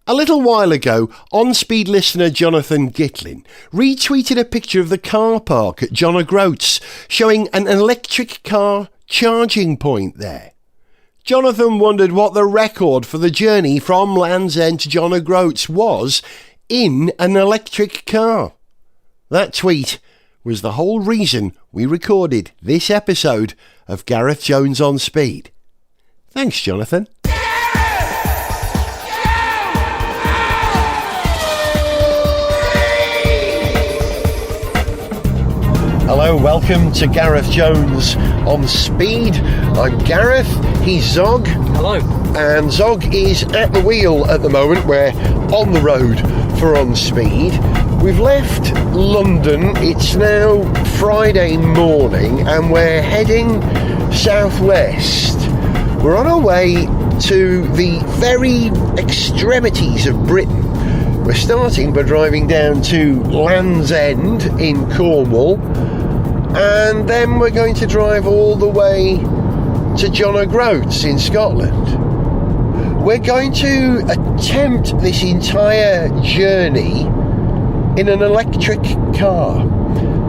A little while ago, on-speed listener Jonathan Gitlin retweeted a picture of the car park at John O'Groats, showing an electric car charging point there. Jonathan wondered what the record for the journey from Land's End to John O'Groats was in an electric car. That tweet was the whole reason we recorded this episode of Gareth Jones on Speed. Thanks, Jonathan. Hello, welcome to Gareth Jones on Speed. I'm Gareth, he's Zog. Hello. And Zog is at the wheel at the moment. We're on the road for On Speed. We've left London, it's now Friday morning, and we're heading southwest. We're on our way to the very extremities of Britain. We're starting by driving down to Land's End in Cornwall, and then we're going to drive all the way to John O'Groats in Scotland. We're going to attempt this entire journey in an electric car,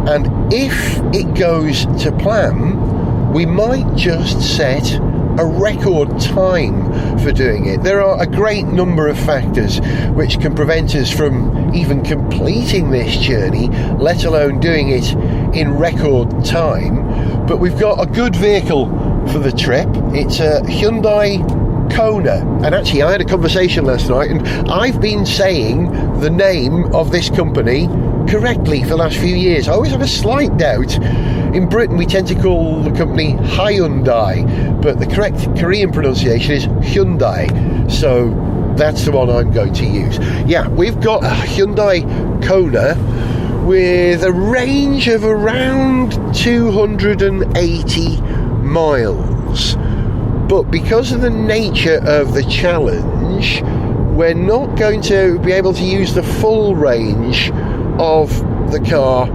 and if it goes to plan, we might just set a record time for doing it. There are a great number of factors which can prevent us from even completing this journey, let alone doing it in record time. But we've got a good vehicle for the trip. It's a Hyundai Kona, and actually I had a conversation last night, and I've been saying the name of this company correctly for the last few years. I always have a slight doubt. In Britain we tend to call the company Hyundai, but the correct Korean pronunciation is Hyundai, so that's the one I'm going to use. Yeah, we've got a Hyundai Kona with a range of around 280 miles. But because of the nature of the challenge, we're not going to be able to use the full range of the car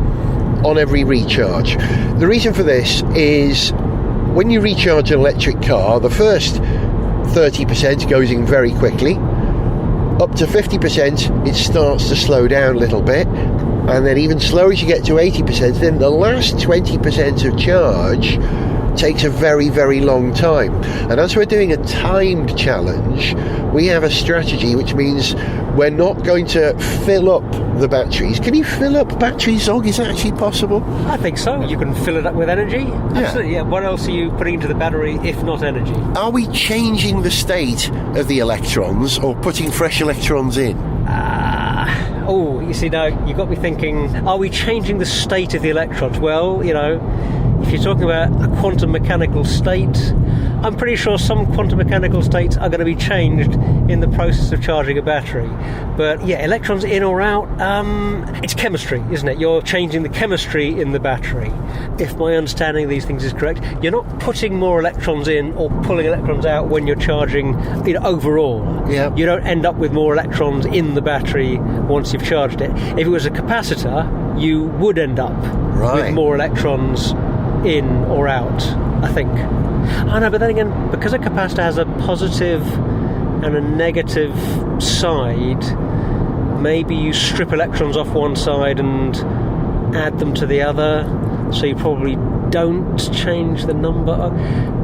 on every recharge. The reason for this is when you recharge an electric car, the first 30% goes in very quickly. Up to 50% it starts to slow down a little bit, and then even slower as you get to 80%, then the last 20% of charge takes a very, very long time. And as we're doing a timed challenge, we have a strategy which means we're not going to fill up the batteries. Can you fill up batteries, Zog? Is that actually possible? I think so. You can fill it up with energy. Absolutely, yeah. What else are you putting into the battery if not energy? Are we changing the state of the electrons or putting fresh electrons in? You see, now you've got me thinking, are we changing the state of the electrons? Well, you know, if you're talking about a quantum mechanical state, I'm pretty sure some quantum mechanical states are going to be changed in the process of charging a battery. But yeah, electrons in or out, it's chemistry, isn't it? You're changing the chemistry in the battery. If my understanding of these things is correct, you're not putting more electrons in or pulling electrons out when you're charging, you know, overall. Yeah. You don't end up with more electrons in the battery once you've charged it. If it was a capacitor, you would end up with more electrons in or out, I think. I know, but then again, because a capacitor has a positive and a negative side, maybe you strip electrons off one side and add them to the other, so you probably don't change the number.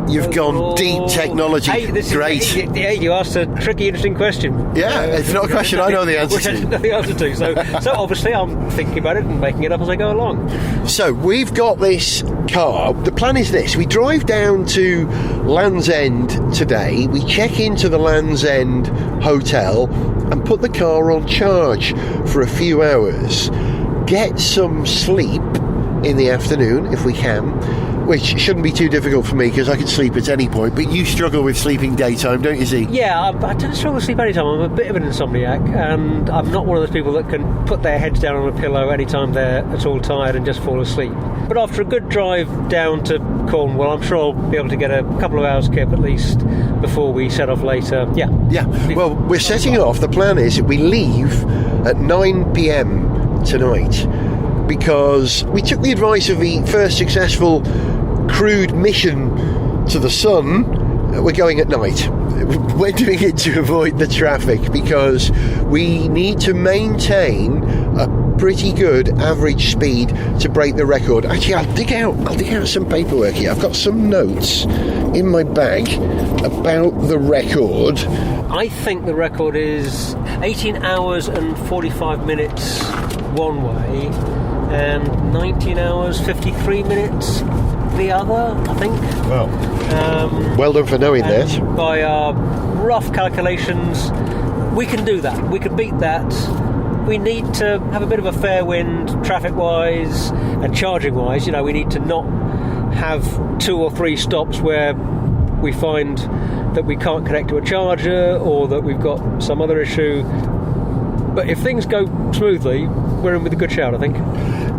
You've gone deep technology. Hey, Great. You asked a tricky, interesting question. Yeah, it's not a question I know the answer which I didn't know the answer to. So obviously I'm thinking about it and making it up as I go along. So we've got this car. The plan is this. We drive down to Land's End today. We check into the Land's End hotel and put the car on charge for a few hours. Get some sleep in the afternoon if we can, which shouldn't be too difficult for me because I can sleep at any point, but you struggle with sleeping daytime, don't you, Z? Yeah, I don't struggle with sleep anytime. I'm a bit of an insomniac, and I'm not one of those people that can put their heads down on a pillow anytime they're at all tired and just fall asleep. But after a good drive down to Cornwall, I'm sure I'll be able to get a couple of hours kip at least before we set off later. Yeah. Well, we're setting off. The plan is that we leave at 9 p.m. tonight, because we took the advice of the first successful crewed mission to the sun we're going at night. We're doing it to avoid the traffic because we need to maintain a pretty good average speed to break the record. Actually, I'll dig out some paperwork here. I've got some notes in my bag about the record. I think the record is 18 hours and 45 minutes one way and 19 hours 53 minutes the other, I think. Wow. Well done for knowing that. By our rough calculations, we can do that. We can beat that. We need to have a bit of a fair wind traffic-wise and charging-wise. You know, we need to not have 2 or 3 stops where we find that we can't connect to a charger or that we've got some other issue. But if things go smoothly, we're in with a good shout, I think.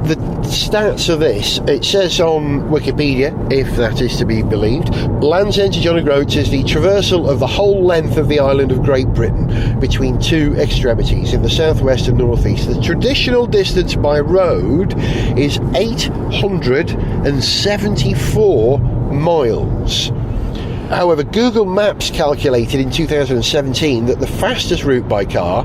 The stats of this, it says on Wikipedia, if that is to be believed, Land's End to John O'Groats is the traversal of the whole length of the island of Great Britain between 2 extremities in the southwest and northeast. The traditional distance by road is 874 miles. However, Google Maps calculated in 2017 that the fastest route by car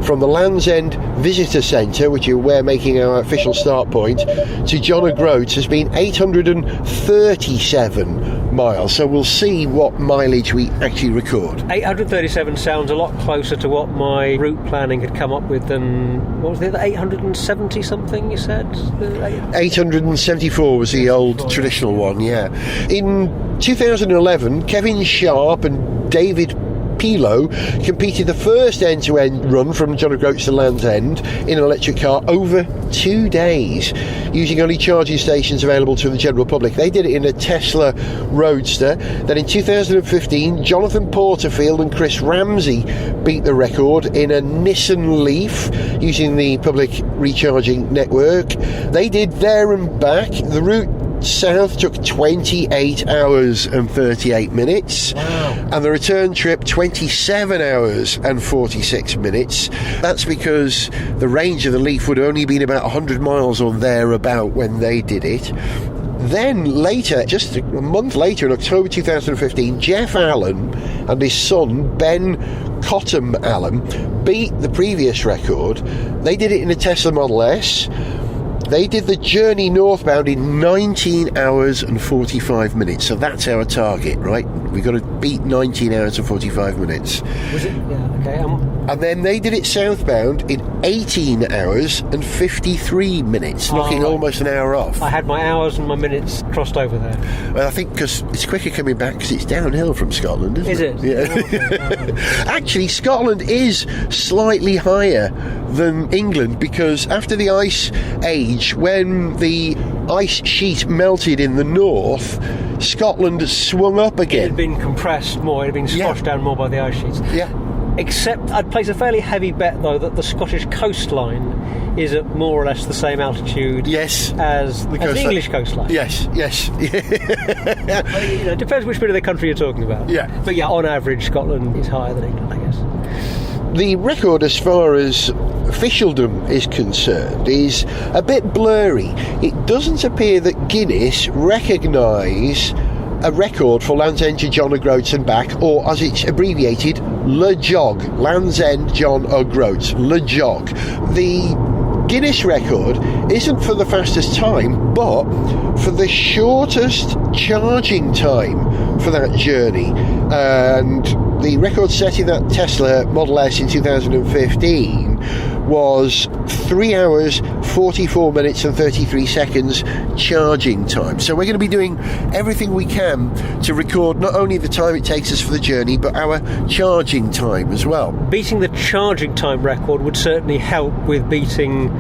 from the Land's End Visitor Centre, which we're making our official start point, to John O'Groats has been 837 miles. So we'll see what mileage we actually record. 837 sounds a lot closer to what my route planning had come up with than, what was the other, 870 something you said? 874 was the old traditional one, yeah. In 2011, Kevin Sharp and David Pilo competed the first end-to-end run from John O'Groats to Land's End in an electric car over 2 days, using only charging stations available to the general public. They did it in a Tesla Roadster. Then in 2015, Jonathan Porterfield and Chris Ramsey beat the record in a Nissan Leaf using the public recharging network. They did there and back. The route south took 28 hours and 38 minutes. Wow. And the return trip 27 hours and 46 minutes. That's because the range of the Leaf would have only been about 100 miles or thereabout when they did it. Then later, just a month later, in October 2015, Jeff Allen and his son Ben Cottam Allen beat the previous record. They did it in a Tesla Model S. They did the journey northbound in 19 hours and 45 minutes. So that's our target, right? We've got to beat 19 hours and 45 minutes. Was it? Yeah, okay. And then they did it southbound in 18 hours and 53 minutes, knocking almost an hour off. I had my hours and my minutes crossed over there. Well, I think because it's quicker coming back because it's downhill from Scotland, isn't it? Is it? Yeah. Okay. Actually, Scotland is slightly higher than England because after the Ice Age, when the ice sheet melted in the north, Scotland swung up again. It had been compressed more, it had been squashed down more by the ice sheets. Yeah. Except I'd place a fairly heavy bet, though, that the Scottish coastline is at more or less the same altitude as the English coastline. Yes. It depends which bit of the country you're talking about. Yeah. But yeah, on average, Scotland is higher than England, I guess. The record, as far as officialdom is concerned, is a bit blurry. It doesn't appear that Guinness recognise a record for Land's End to John O'Groats and back, or as it's abbreviated, LEJOG, Land's End John O'Groats, LEJOG. The Guinness record isn't for the fastest time, but for the shortest charging time for that journey. And the record set in that Tesla Model S in 2015 was 3 hours, 44 minutes and 33 seconds charging time. So we're going to be doing everything we can to record not only the time it takes us for the journey, but our charging time as well. Beating the charging time record would certainly help with beating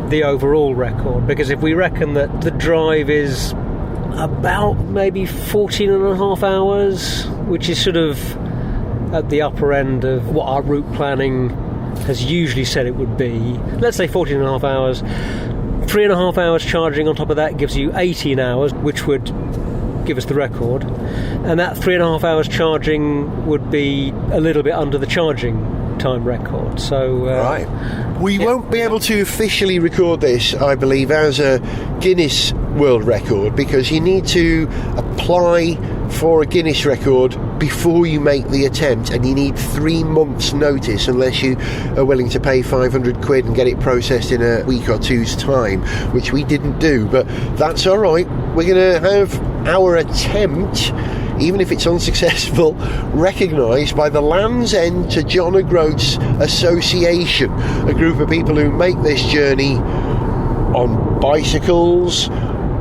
the overall record, because if we reckon that the drive is about maybe 14 and a half hours, which is sort of at the upper end of what our route planning has usually said it would be, let's say 14 and a half hours, 3.5 hours charging on top of that gives you 18 hours, which would give us the record, and that 3.5 hours charging would be a little bit under the charging time record. So right. We won't be able to officially record this, I believe, as a Guinness World Record, because you need to apply for a Guinness record before you make the attempt, and you need 3 months notice unless you are willing to pay 500 quid and get it processed in a week or two's time, which we didn't do, but that's all right. We're going to have our attempt, even if it's unsuccessful, recognised by the Land's End to John O'Groats Association, a group of people who make this journey on bicycles,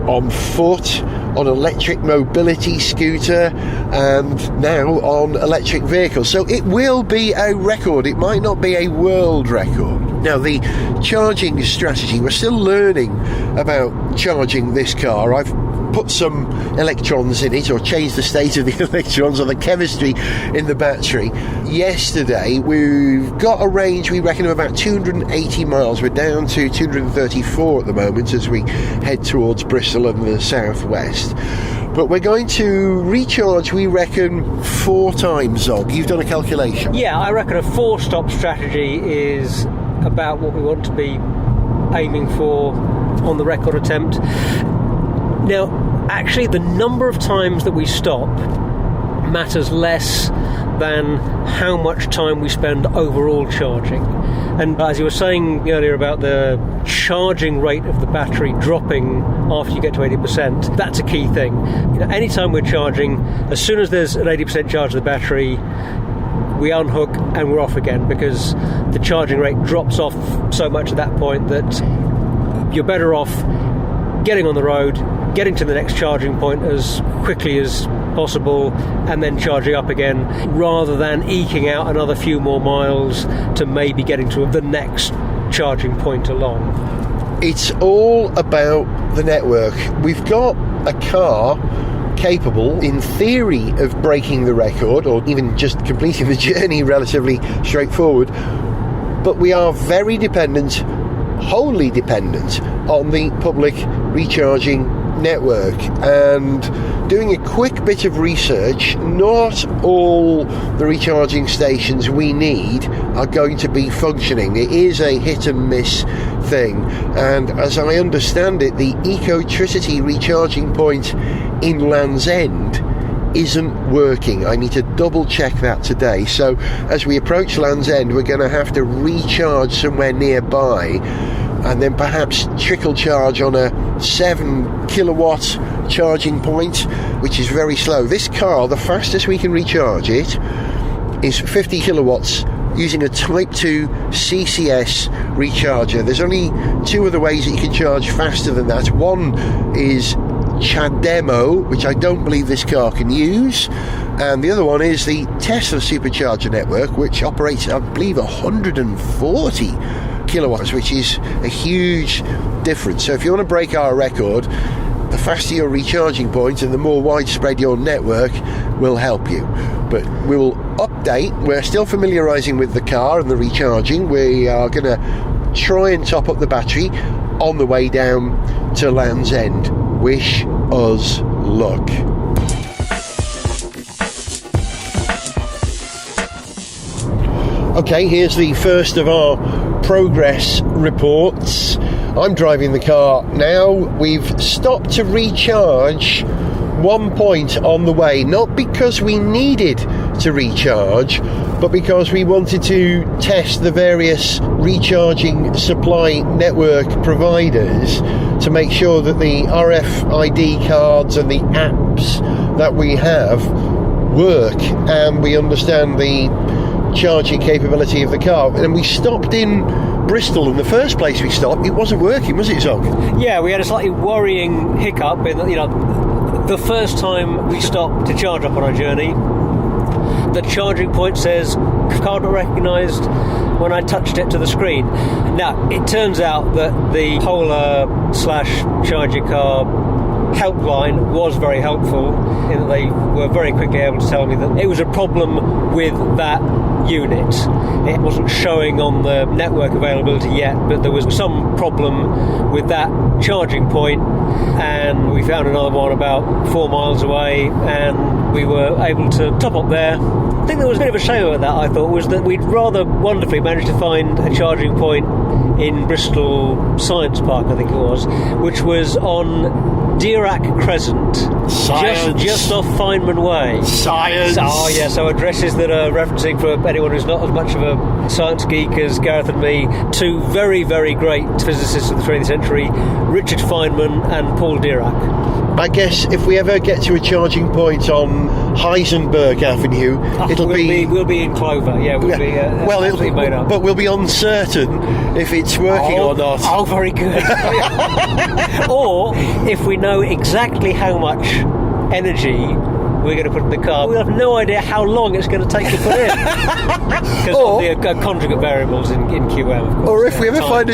on foot, on electric mobility scooter, and now on electric vehicles. So it will be a record. It might not be a world record. Now, the charging strategy, we're still learning about charging this car. I've put some electrons in it, or changed the state of the electrons or the chemistry in the battery. Yesterday, we've got a range, we reckon, of about 280 miles. We're down to 234 at the moment as we head towards Bristol and the southwest. But we're going to recharge, we reckon, 4 times, Zog. You've done a calculation. Yeah, I reckon a 4-stop strategy is about what we want to be aiming for on the record attempt. Now, actually, the number of times that we stop matters less than how much time we spend overall charging. And as you were saying earlier about the charging rate of the battery dropping after you get to 80%, that's a key thing. You know, anytime we're charging, as soon as there's an 80% charge of the battery, we unhook and we're off again, because the charging rate drops off so much at that point that you're better off getting on the road, getting to the next charging point as quickly as possible, and then charging up again, rather than eking out another few more miles to maybe getting to the next charging point along. It's all about the network. We've got a car capable, in theory, of breaking the record, or even just completing the journey relatively straightforward, but we are very dependent, wholly dependent, on the public recharging network. And doing a quick bit of research, not all the recharging stations we need are going to be functioning. It is a hit and miss thing, and as I understand it, the Ecotricity recharging point in Land's End isn't working. I need to double check that today. So as we approach Land's End, we're going to have to recharge somewhere nearby, and then perhaps trickle charge on a 7 kilowatt charging point, which is very slow. This car, the fastest we can recharge it is 50 kilowatts using a Type 2 CCS recharger. There's only 2 other ways that you can charge faster than that. One is Chademo, which I don't believe this car can use, and the other one is the Tesla supercharger network, which operates, I believe, 140 kilowatts, which is a huge difference. So if you want to break our record, the faster your recharging point and the more widespread your network will help you. But we will update. We're still familiarising with the car and the recharging. We are going to try and top up the battery on the way down to Land's End. Wish us luck. Okay, here's the first of our progress reports. I'm driving the car now. We've stopped to recharge 1 point on the way, not because we needed to recharge, but because we wanted to test the various recharging supply network providers to make sure that the RFID cards and the apps that we have work, and we understand the charging capability of the car. And we stopped in Bristol, and the first place we stopped, it wasn't working, was it, Zog? Yeah, we had a slightly worrying hiccup in that, the first time we stopped to charge up on our journey, the charging point says card not recognised when I touched it to the screen. Now, it turns out that the Polar/Charge Your Car helpline was very helpful in that they were very quickly able to tell me that it was a problem with that unit. It wasn't showing on the network availability yet, but there was some problem with that charging point, and we found another one about 4 miles away, and we were able to top up there. I think there was a bit of a shame about that, I thought, was that we'd rather wonderfully managed to find a charging point in Bristol Science Park, I think it was, which was on Dirac Crescent. Science. Just off Feynman Way. Science. Oh, yeah, so addresses that are referencing, for anyone who's not as much of a science geek as Gareth and me, two very, very great physicists of the 20th century, Richard Feynman and Paul Dirac. I guess if we ever get to a charging point on Heisenberg Avenue, we'll be in clover. Yeah, we'll be absolutely made up. But we'll be uncertain if it's working or not. Oh, very good. Or if we know exactly how much energy we're going to put in the car, we'll have no idea how long it's going to take to put in. Because of the conjugate variables in QM, of course. Or if we ever find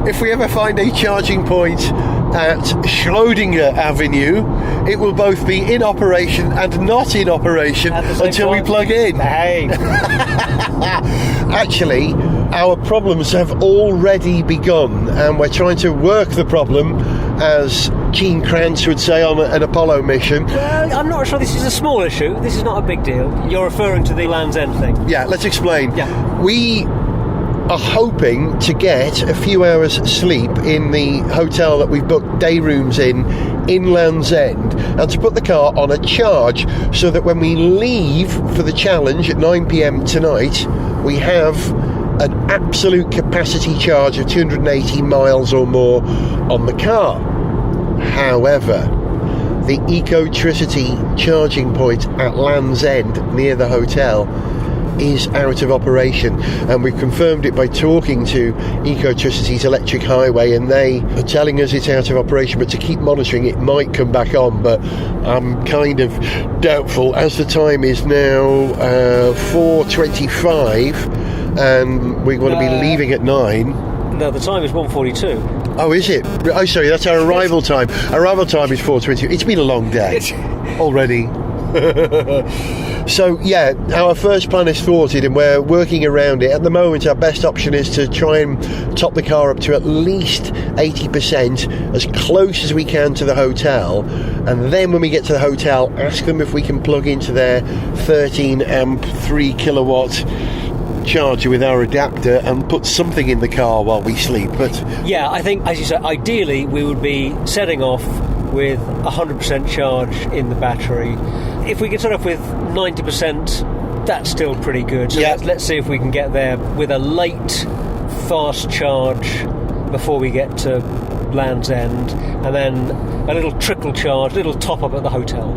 if we ever find a charging point at Schrödinger Avenue, it will both be in operation and not in operation until we plug in. Hey. Actually, our problems have already begun, and we're trying to work the problem, as Gene Kranz would say on an Apollo mission. Well, I'm not sure this is a small issue. This is not a big deal. You're referring to the Land's End thing. Yeah, let's explain. Yeah. We are hoping to get a few hours sleep in the hotel that we've booked day rooms in Land's End, and to put the car on a charge so that when we leave for the challenge at 9 p.m. tonight, we have an absolute capacity charge of 280 miles or more on the car. However, the Ecotricity charging point at Land's End near the hotel is out of operation, and we've confirmed it by talking to Ecotricity's electric highway, and they are telling us it's out of operation, but to keep monitoring it might come back on, but I'm kind of doubtful, as the time is now 4:25 and we're going to be leaving at 9. No, the time is 1:42. Oh, is it? Oh, sorry, that's our arrival time. Arrival time is 4:20. It's been a long day already. So, yeah, our first plan is thwarted and we're working around it. At the moment, our best option is to try and top the car up to at least 80%, as close as we can to the hotel. And then when we get to the hotel, ask them if we can plug into their 13 amp 3 kilowatt charger with our adapter and put something in the car while we sleep. But yeah, I think, as you said, ideally we would be setting off with 100% charge in the battery. If we can set off with 90%, that's still pretty good. So let's see if we can get there with a late fast charge before we get to Land's End, and then a little trickle charge, a little top up at the hotel.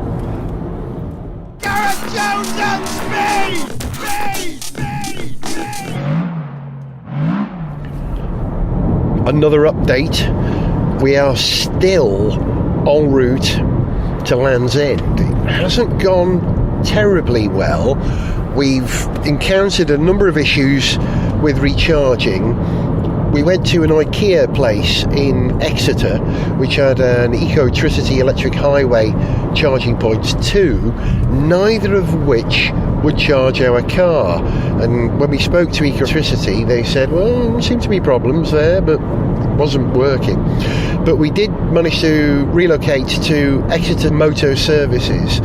Gareth Jones on speed! Another update, we are still en route to Land's End. It hasn't gone terribly well. We've encountered a number of issues with recharging. We went to an IKEA place in Exeter, which had an Ecotricity electric highway charging points too, neither of which would charge our car. And when we spoke to Ecotricity, they said, well, there seem to be problems there, but it wasn't working. But we did manage to relocate to Exeter Motor Services,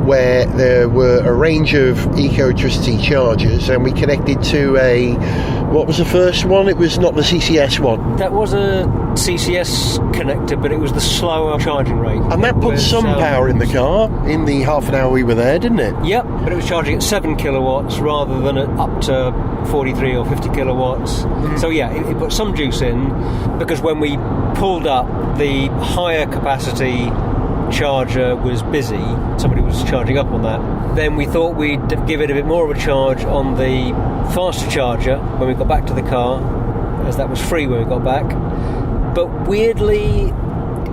where there were a range of Ecotricity chargers, and we connected to what was the first one? It was not the CCS one. That was a CCS connector, but it was the slower charging rate. And that put some power in the car in the half an hour we were there, didn't it? Yep, but it was charging at 7 kilowatts rather than at up to 43 or 50 kilowatts. So yeah, it put some juice in, because when we pulled up, the higher capacity charger was busy, somebody was charging up on that. Then we thought we'd give it a bit more of a charge on the faster charger when we got back to the car, as that was free when we got back. But weirdly,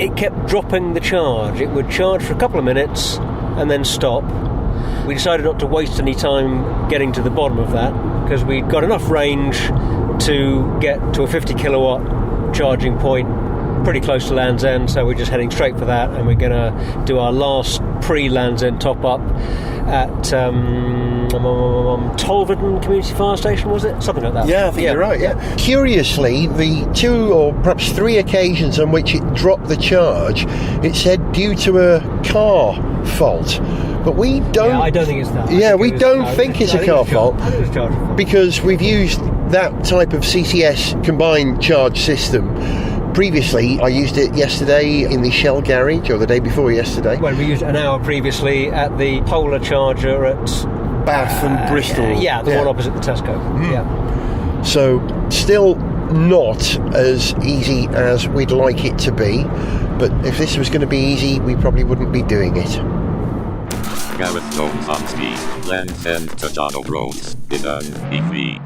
it kept dropping the charge. It would charge for a couple of minutes and then stop. We decided not to waste any time getting to the bottom of that, because we'd got enough range to get to a 50 kilowatt charging point pretty close to Land's End, so we're just heading straight for that, and we're going to do our last pre-Land's End top-up at Tolverton Community Fire Station, was it? Something like that. Yeah, I think you're right, yeah. Curiously, the 2 or perhaps 3 occasions on which it dropped the charge, it said due to a car fault. But we don't... Yeah, I don't think it's that. Yeah, we don't think it's a car fault. I think it was charged. Because we've used that type of CCS combined charge system Previously, I used it yesterday in the Shell garage, or the day before yesterday. Well, we used it an hour previously at the Polar Charger at Bath and Bristol. The one opposite the Tesco. Yeah. So, still not as easy as we'd like it to be, but if this was going to be easy, we probably wouldn't be doing it. Gareth goes on speed, Land's End to Donald Roads in an EV.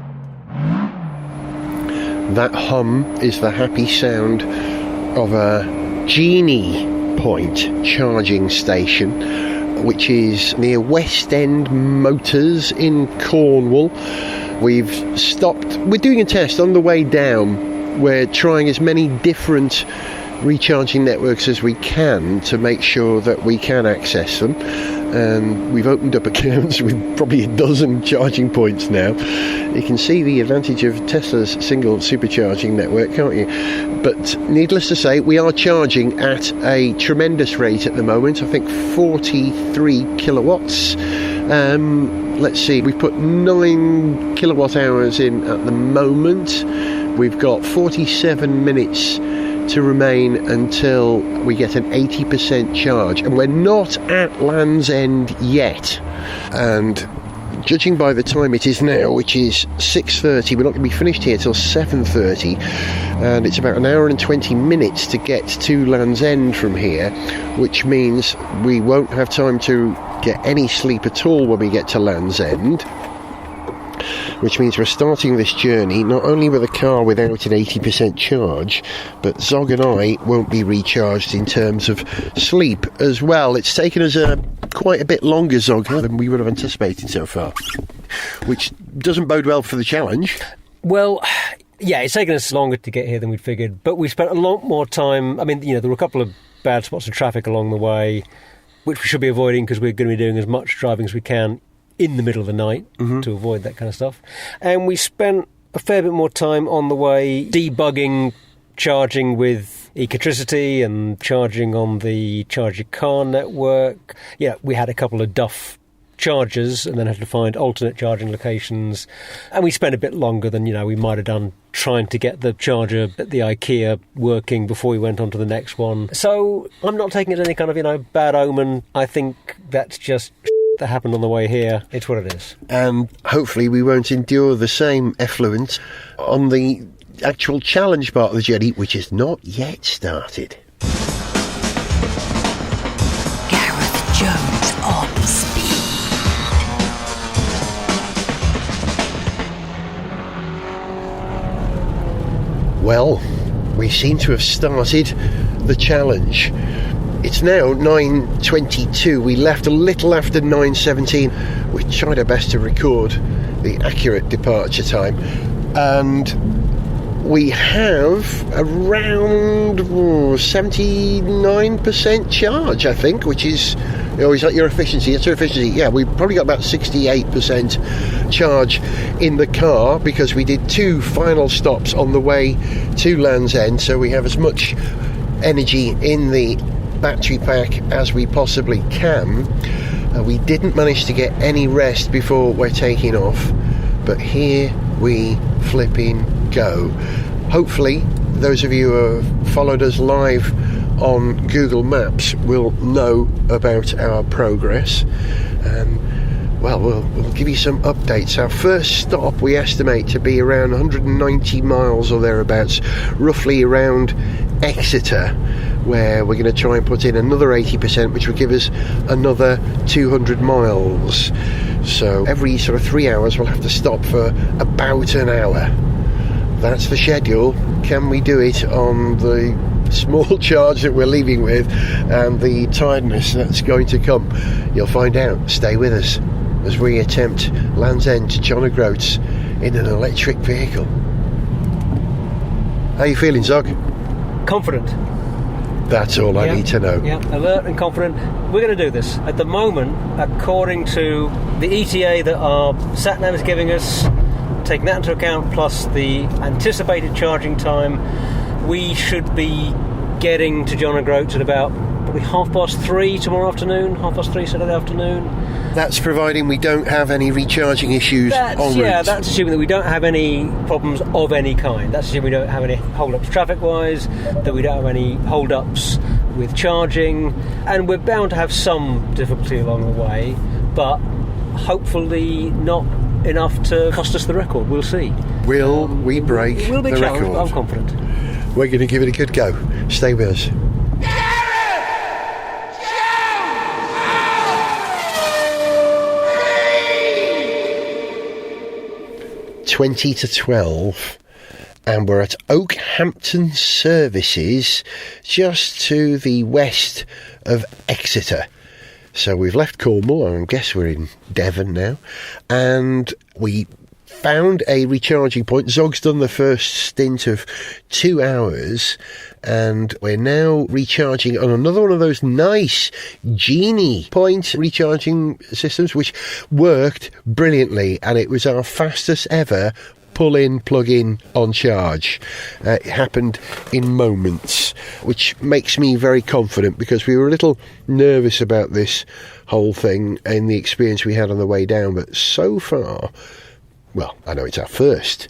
That hum is the happy sound of a Genie Point charging station, which is near West End Motors in Cornwall. We've stopped. We're doing a test on the way down. We're trying as many different recharging networks as we can to make sure that we can access them. And we've opened up accounts with probably a dozen charging points now. You can see the advantage of Tesla's single supercharging network, can't you? But needless to say, we are charging at a tremendous rate at the moment. I think 43 kilowatts. Let's see, we've put 9 kilowatt hours in at the moment. We've got 47 minutes to remain until we get an 80% charge, and we're not at Land's End yet. And judging by the time it is now, which is 6:30, we're not going to be finished here till 7:30, and it's about an hour and 20 minutes to get to Land's End from here, which means we won't have time to get any sleep at all when we get to Land's End, which means we're starting this journey not only with a car without an 80% charge, but Zog and I won't be recharged in terms of sleep as well. It's taken us quite a bit longer, Zog, than we would have anticipated so far, which doesn't bode well for the challenge. Well, yeah, it's taken us longer to get here than we'd figured, but we spent a lot more time. I mean, there were a couple of bad spots of traffic along the way, which we should be avoiding because we're going to be doing as much driving as we can in the middle of the night to avoid that kind of stuff. And we spent a fair bit more time on the way debugging, charging with Ecotricity and charging on the Charge Your Car network. Yeah, we had a couple of duff chargers and then had to find alternate charging locations. And we spent a bit longer than, we might have done trying to get the charger at the IKEA working before we went on to the next one. So I'm not taking it as any kind of, bad omen. I think that's just that happened on the way here. It's what it is. And hopefully we won't endure the same effluent on the actual challenge part of the journey, which is not yet started. Gareth Jones on speed. Well, we seem to have started the challenge. It's now 9:22. We left a little after 9:17. We tried our best to record the accurate departure time, and we have around 79% charge, I think, which is, is that your efficiency? That's your efficiency. Yeah, we've probably got about 68% charge in the car because we did 2 final stops on the way to Land's End, so we have as much energy in the battery pack as we possibly can. We didn't manage to get any rest before we're taking off, but here we flipping go. Hopefully those of you who have followed us live on Google Maps will know about our progress, and we'll give you some updates. Our first stop we estimate to be around 190 miles or thereabouts, roughly around Exeter, where we're going to try and put in another 80%, which will give us another 200 miles. So every sort of 3 hours we'll have to stop for about an hour. That's the schedule. Can we do it on the small charge that we're leaving with and the tiredness that's going to come? You'll find out. Stay with us as we attempt Land's End to John O'Groats in an electric vehicle. How are you feeling, Zog? Confident. That's all I need to know. Yeah, alert and confident. We're going to do this. At the moment, according to the ETA that our sat-nav is giving us, taking that into account, plus the anticipated charging time, we should be getting to John O'Groats at about probably 3:30 tomorrow afternoon, 3:30 Saturday afternoon. That's providing we don't have any recharging issues en route. Yeah, that's assuming that we don't have any problems of any kind. That's assuming we don't have any hold-ups traffic-wise, that we don't have any hold-ups with charging, and we're bound to have some difficulty along the way, but hopefully not enough to cost us the record. We'll see. Will we break We'll be the challenged, record? I'm confident. We're going to give it a good go. Stay with us. 20 to 12, and we're at Oakhampton Services, just to the west of Exeter. So we've left Cornwall, I guess we're in Devon now, and we found a recharging point. Zog's done the first stint of 2 hours, and we're now recharging on another one of those nice Genie point recharging systems, which worked brilliantly, and it was our fastest ever pull-in, plug-in on charge. It happened in moments, which makes me very confident, because we were a little nervous about this whole thing in the experience we had on the way down, but so far, well, I know it's our first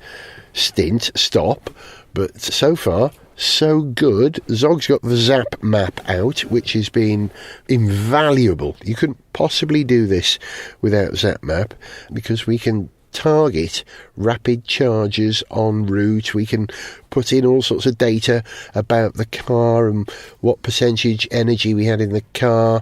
stop, but so far, so good. Zog's got the Zap map out, which has been invaluable. You couldn't possibly do this without Zap map, because we can target rapid charges en route. We can put in all sorts of data about the car and what percentage energy we had in the car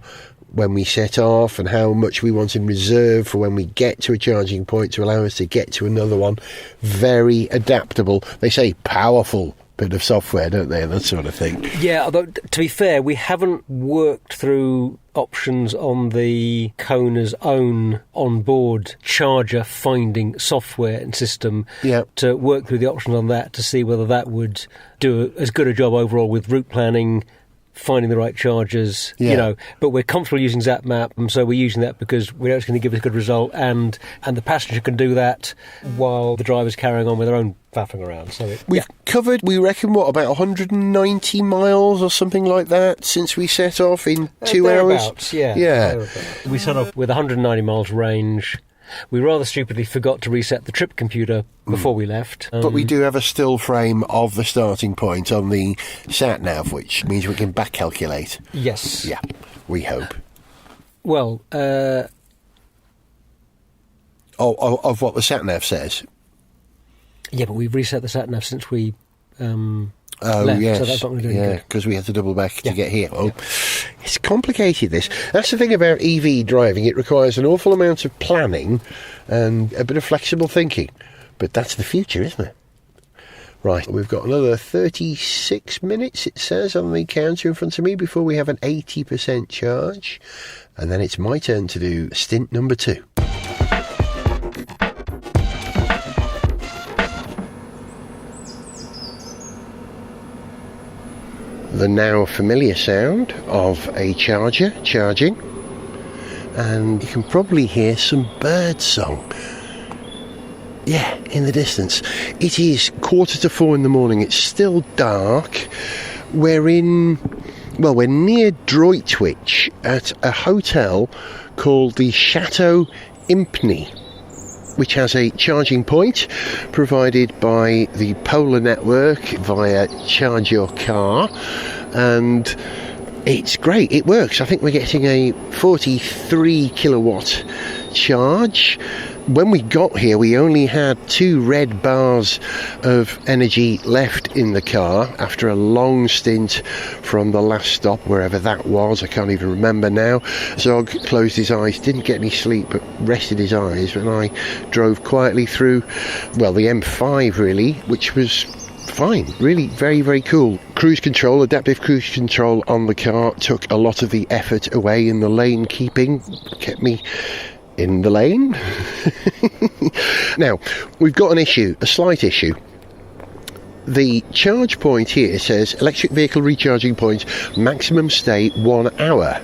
when we set off, and how much we want in reserve for when we get to a charging point to allow us to get to another one. Very adaptable. They say powerful bit of software, don't they, and that sort of thing. Yeah, although to be fair, we haven't worked through options on the Kona's own onboard charger finding software and system to work through the options on that to see whether that would do as good a job overall with route planning, finding the right chargers, but we're comfortable using ZapMap, and so we're using that because we know it's going to give us a good result, and the passenger can do that while the driver's carrying on with their own faffing around. So we've covered, we reckon, what, about 190 miles or something like that since we set off in 2 hours? Yeah. We set off with 190 miles range. We rather stupidly forgot to reset the trip computer before we left. But we do have a still frame of the starting point on the sat-nav, which means we can back calculate. Yes. Yeah, we hope. Well, of what the sat-nav says? Yeah, but we've reset the sat-nav since we left, yes. So that's not going to do any good. Because we had to double back to get here. Oh, it's complicated, this. That's the thing about EV driving. It requires an awful amount of planning and a bit of flexible thinking. But that's the future, isn't it? Right, we've got another 36 minutes, it says, on the counter in front of me before we have an 80% charge. And then it's my turn to do stint number 2. The now familiar sound of a charger charging, and you can probably hear some bird song. Yeah, in the distance. It is 3:45 in the morning. It's still dark. We're near Droitwich at a hotel called the Chateau Impney, which has a charging point provided by the Polar network via Charge Your Car, and it's great. It works. I think we're getting a 43 kilowatt charge. When we got here, we only had 2 red bars of energy left in the car after a long stint from the last stop, wherever that was. I can't even remember now. Zog closed his eyes, didn't get any sleep, but rested his eyes, and I drove quietly through, the M5 really, which was fine. Really very, very cool. Cruise control, adaptive cruise control on the car took a lot of the effort away in the lane keeping, kept me in the lane. Now, we've got an issue, a slight issue. The charge point here says electric vehicle recharging point, maximum stay 1 hour.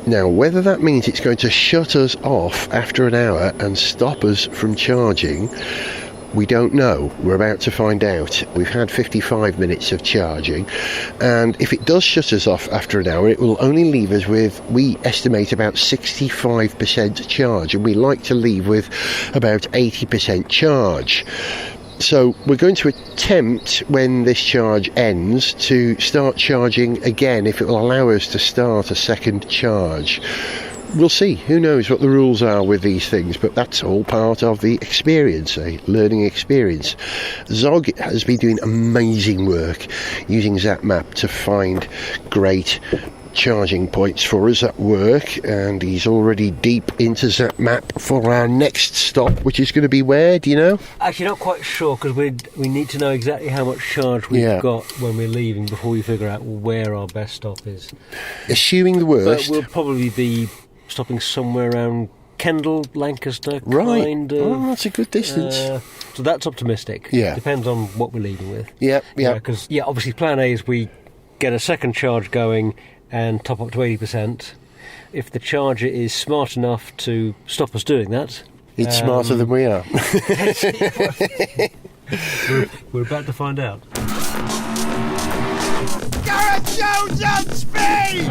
Now, whether that means it's going to shut us off after an hour and stop us from charging, We don't know. We're about to find out. We've had 55 minutes of charging, and if it does shut us off after an hour, it will only leave us with, we estimate, about 65% charge, and we like to leave with about 80% charge. So we're going to attempt, when this charge ends, to start charging again, if it will allow us to start a second charge. We'll see. Who knows what the rules are with these things, but that's all part of the experience, a learning experience. Zog has been doing amazing work using ZapMap to find great charging points for us at work, and he's already deep into ZapMap for our next stop, which is going to be where, do you know? Actually, not quite sure, because we need to know exactly how much charge we've got when we're leaving before we figure out where our best stop is. Assuming the worst. But we'll probably be stopping somewhere around Kendal, Lancaster, right. kind of. Oh, that's a good distance. So that's optimistic. Yeah. Depends on what we're leaving with. Yeah. Because, obviously plan A is we get a second charge going and top up to 80%. If the charger is smart enough to stop us doing that... It's smarter than we are. we're about to find out. Gareth Jones on speed!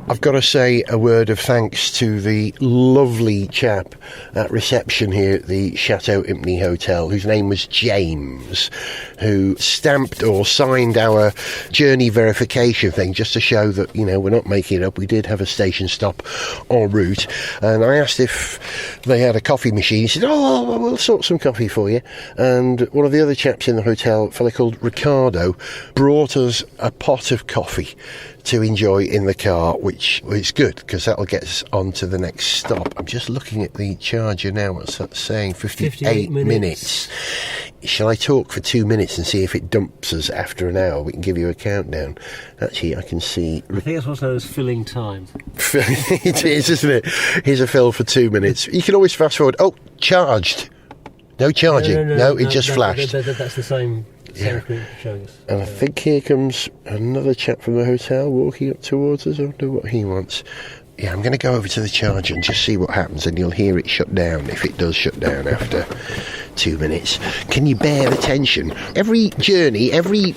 I've got to say a word of thanks to the lovely chap at reception here at the Chateau Impney Hotel, whose name was James, who stamped or signed our journey verification thing just to show that, we're not making it up. We did have a station stop en route, and I asked if they had a coffee machine. He said, "Oh, we'll sort some coffee for you." And one of the other chaps in the hotel, a fella called Ricardo, brought us a pot of coffee to enjoy in the car, which is good because that'll get us on to the next stop. I'm just looking at the charger now. What's that saying? 58 minutes. Shall I talk for 2 minutes and see if it dumps us after an hour? We can give you a countdown. Actually, I can see... I think that's what's known as filling time. It is, isn't it? Here's a fill for 2 minutes. You can always fast forward. Oh, charged. No charging. No, it just flashed. That's the same screen showing us. And I think here comes another chap from the hotel walking up towards us. I wonder what he wants. Yeah, I'm going to go over to the charger and just see what happens, and you'll hear it shut down if it does shut down after 2 minutes. Can you bear the tension? Every journey, every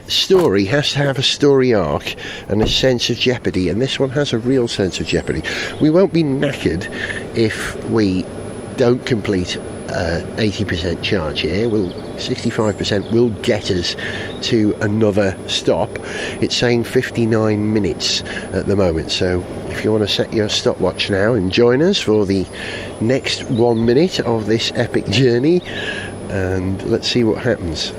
story has to have a story arc and a sense of jeopardy, and this one has a real sense of jeopardy. We won't be knackered if we don't complete 80% charge here. 65% will get us to another stop. It's saying 59 minutes at the moment, so if you want to set your stopwatch now and join us for the next 1 minute of this epic journey, and let's see what happens.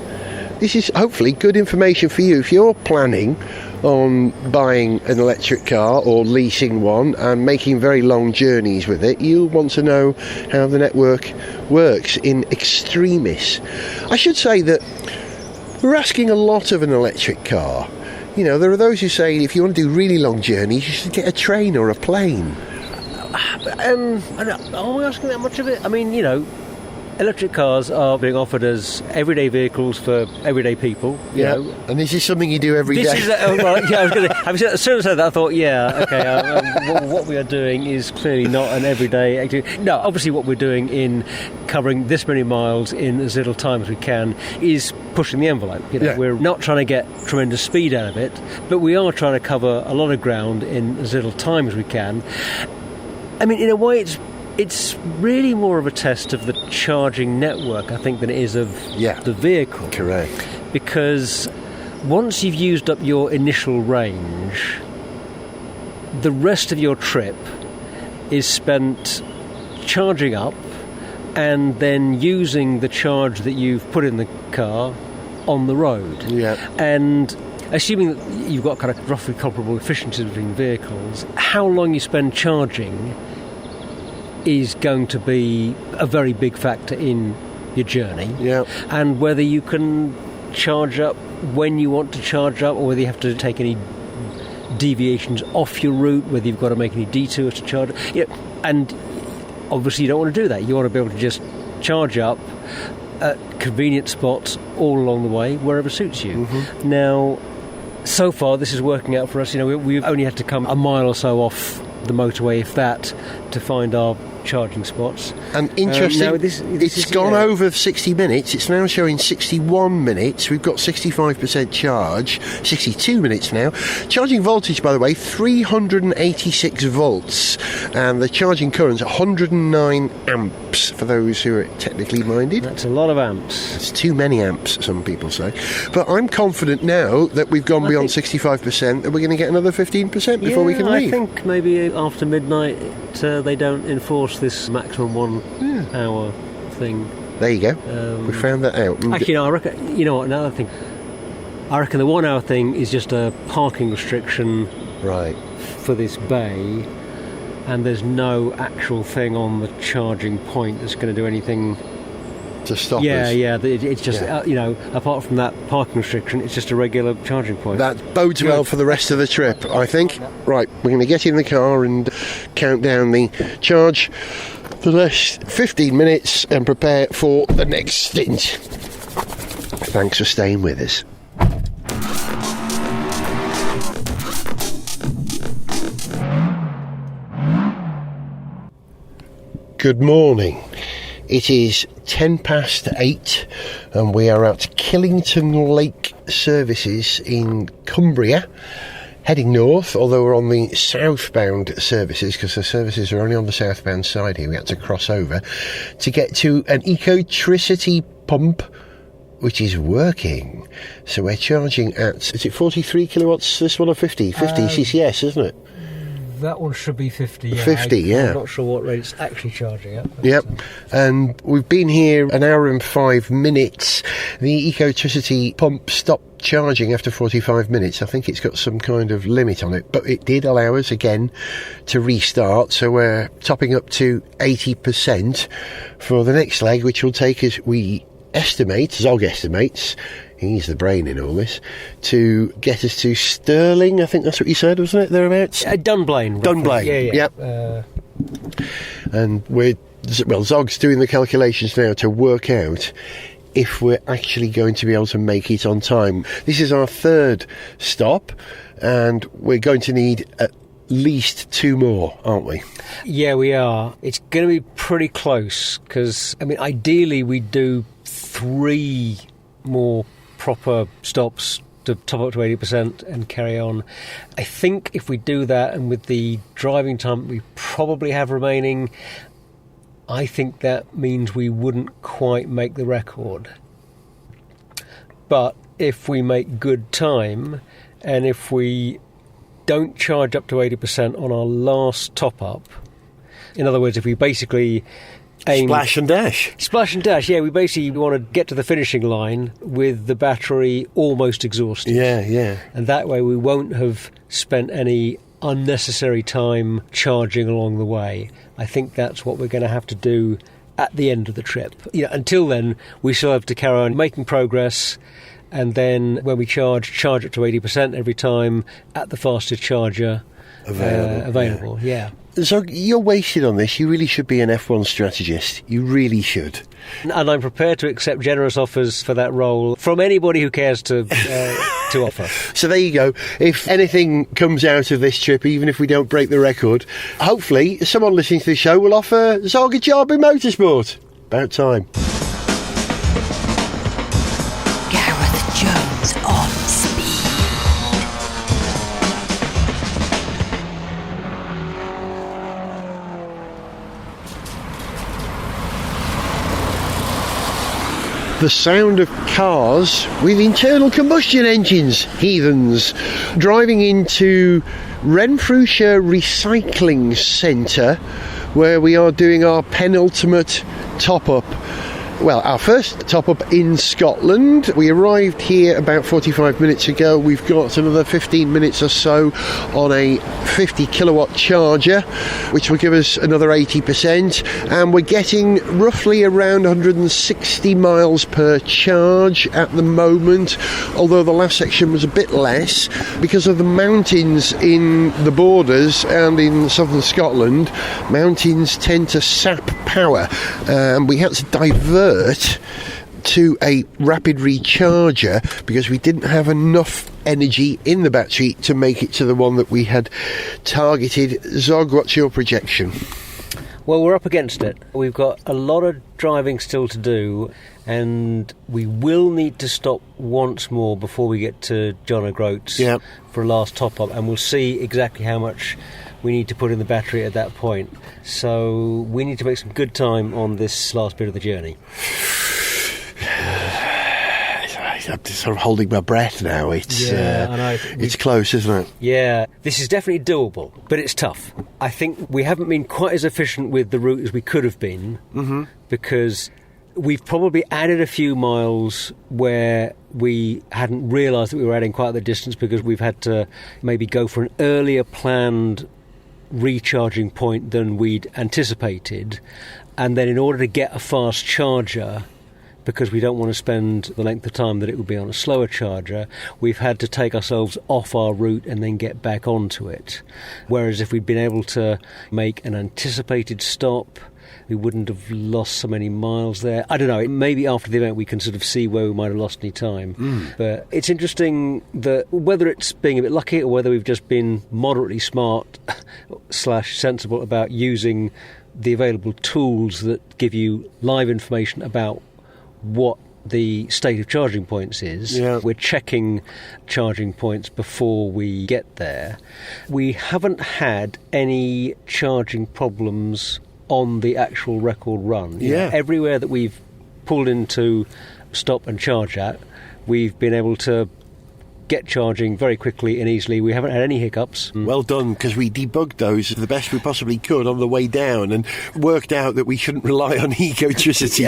This is hopefully good information for you if you're planning on buying an electric car or leasing one and making very long journeys with it. You'll want to know how the network works in extremis. I should say that we're asking a lot of an electric car. There are those who say if you want to do really long journeys, you should get a train or a plane. Are we asking that much of it? I mean, electric cars are being offered as everyday vehicles for everyday people. You know. And this is something you do every day. As soon as I said that, I thought, what we are doing is clearly not an everyday activity. No, obviously what we're doing in covering this many miles in as little time as we can is pushing the envelope. We're not trying to get tremendous speed out of it, but we are trying to cover a lot of ground in as little time as we can. I mean, in a way, it's really more of a test of the charging network, I think, than it is of the vehicle. Correct. Because once you've used up your initial range, the rest of your trip is spent charging up and then using the charge that you've put in the car on the road. Yeah. And assuming that you've got kind of roughly comparable efficiencies between vehicles, how long you spend charging is going to be a very big factor in your journey. Yeah. And whether you can charge up when you want to charge up, or whether you have to take any deviations off your route, whether you've got to make any detours to charge. And obviously you don't want to do that. You want to be able to just charge up at convenient spots all along the way, wherever suits you. Mm-hmm. Now, so far this is working out for us. We've only had to come a mile or so off the motorway, if that, to find our charging spots. And interesting, no, this it's is, gone yeah. over 60 minutes. It's now showing 61 minutes. We've got 65% charge, 62 minutes now. Charging voltage, by the way, 386 volts. And the charging current, 109 amps, for those who are technically minded. That's a lot of amps. It's too many amps, some people say. But I'm confident now that we've gone beyond 65% that we're going to get another 15% before we can leave. I think maybe after midnight they don't enforce this maximum 1 hour thing. There you go. We found that out. Actually, no, I reckon, you know what, another thing. I reckon the 1 hour thing is just a parking restriction Right. for this bay, and there's no actual thing on the charging point that's going to do anything. To stop us. Yeah, it's just, apart from that parking restriction, it's just a regular charging point. That bodes well for the rest of the trip, I think. Right, we're going to get in the car and count down the charge for the next 15 minutes and prepare for the next stint. Thanks for staying with us. Good morning. It is 8:10 and we are at Killington Lake Services in Cumbria, heading north, although we're on the southbound services because the services are only on the southbound side here. We had to cross over to get to an ecotricity pump which is working. So we're charging at, is it 43 kilowatts this one or 50? 50 CCS, isn't it? That one should be 50, yeah. 50, yeah. I'm not sure what rate it's actually charging at. Yep, and we've been here an hour and 5 minutes. The ecotricity pump stopped charging after 45 minutes. I think it's got some kind of limit on it, but it did allow us again to restart, so we're topping up to 80% for the next leg, which will take us, we estimate, Zog estimates, he's the brain in all this, to get us to Stirling, I think that's what you said, wasn't it, thereabouts? Dunblane. Dunblane, yeah. Yep. And Zog's doing the calculations now to work out if we're actually going to be able to make it on time. This is our third stop, and we're going to need at least 2 more, aren't we? Yeah, we are. It's going to be pretty close, because, ideally we do 3 more proper stops to top up to 80% and carry on. I think if we do that, and with the driving time we probably have remaining, I think that means we wouldn't quite make the record. But if we make good time, and if we don't charge up to 80% on our last top-up, in other words, if we basically aim... Splash and dash, yeah. We basically want to get to the finishing line with the battery almost exhausted. Yeah. And that way we won't have spent any unnecessary time charging along the way. I think that's what we're going to have to do at the end of the trip. Until then, we still have to carry on making progress, and then when we charge up to 80% every time at the fastest charger available. Yeah. So you're wasted on this. You really should be an F1 strategist. You really should. And I'm prepared to accept generous offers for that role from anybody who cares to offer. So there you go. If anything comes out of this trip, even if we don't break the record, hopefully someone listening to the show will offer Zog a job in motorsport. About time. Gareth Jones on speed. The sound of cars with internal combustion engines, heathens, driving into Renfrewshire Recycling Centre, where we are doing our penultimate top-up. Well, our first top-up in Scotland. We arrived here about 45 minutes ago. We've got another 15 minutes or so on a 50 kilowatt charger, which will give us another 80%. And we're getting roughly around 160 miles per charge at the moment, although the last section was a bit less because of the mountains in the borders and in southern Scotland. Mountains tend to sap power. We had to divert to a rapid recharger because we didn't have enough energy in the battery to make it to the one that we had targeted. Zog, what's your projection? Well, we're up against it. We've got a lot of driving still to do, and we will need to stop once more before we get to John O'Groats for a last top-up, and we'll see exactly how much we need to put in the battery at that point. So we need to make some good time on this last bit of the journey. I'm just sort of holding my breath now. It's I know. It's close, isn't it? Yeah, this is definitely doable, but it's tough. I think we haven't been quite as efficient with the route as we could have been, because we've probably added a few miles where we hadn't realised that we were adding quite the distance, because we've had to maybe go for an earlier planned recharging point than we'd anticipated, and then in order to get a fast charger, because we don't want to spend the length of time that it would be on a slower charger, we've had to take ourselves off our route and then get back onto it. Whereas if we'd been able to make an anticipated stop, we wouldn't have lost so many miles there. I don't know, maybe after the event we can sort of see where we might have lost any time. But it's interesting that whether it's being a bit lucky or whether we've just been moderately smart / sensible about using the available tools that give you live information about what the state of charging points is. We're checking charging points before we get there. We haven't had any charging problems on the actual record run. Everywhere that we've pulled into stop and charge at, we've been able to get charging very quickly and easily. We haven't had any hiccups. Well done, because we debugged those the best we possibly could on the way down and worked out that we shouldn't rely on ecotricity.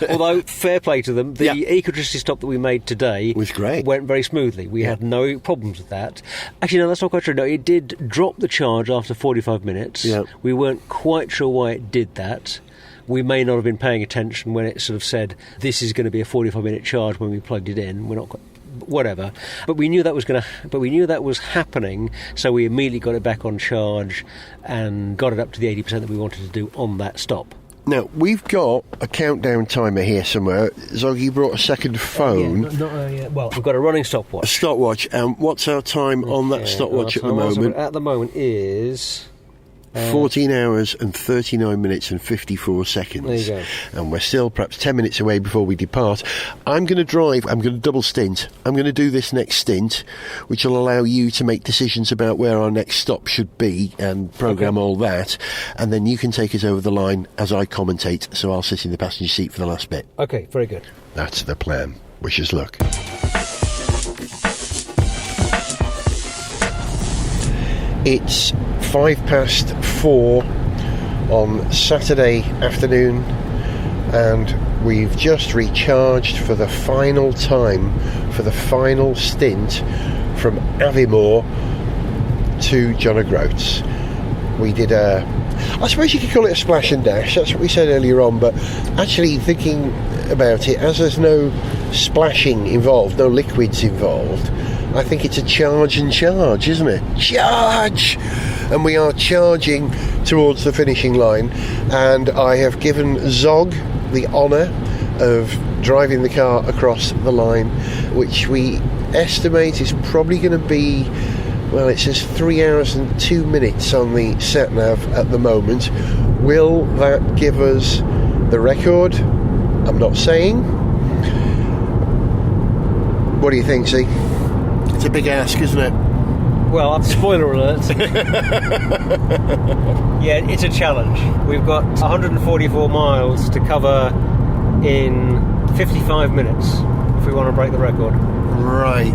Although, fair play to them, the ecotricity stop that we made today was great. Went very smoothly. We had no problems with that. Actually, no, that's not quite true. No, it did drop the charge after 45 minutes. We weren't quite sure why it did that. We may not have been paying attention when it sort of said, this is going to be a 45-minute charge when we plugged it in. We're not quite... whatever, but we knew that was happening, so we immediately got it back on charge and got it up to the 80% that we wanted to do on that stop. Now, we've got a countdown timer here somewhere. Zog, you brought a second phone. We've got a running stopwatch. A stopwatch, and what's our time on that stopwatch at the moment? At the moment is... 14 hours and 39 minutes and 54 seconds. There you go. And we're still perhaps 10 minutes away before we depart. I'm going to drive, I'm going to double stint. I'm going to do this next stint, which will allow you to make decisions about where our next stop should be and programme all that. And then you can take us over the line as I commentate, so I'll sit in the passenger seat for the last bit. Okay, very good. That's the plan. Wish us luck. It's 4:05 on Saturday afternoon, and we've just recharged for the final time, for the final stint from Aviemore to John O'Groats. We did I suppose you could call it a splash and dash, that's what we said earlier on, but actually thinking about it, as there's no splashing involved, no liquids involved, I think it's a charge and charge, isn't it? Charge! And we are charging towards the finishing line, and I have given Zog the honour of driving the car across the line, which we estimate is probably going to be, well, it says 3 hours and 2 minutes on the sat-nav at the moment. Will that give us the record? I'm not saying. What do you think, Z? It's a big ask, isn't it? Well, spoiler alert. Yeah, it's a challenge. We've got 144 miles to cover in 55 minutes if we want to break the record. Right.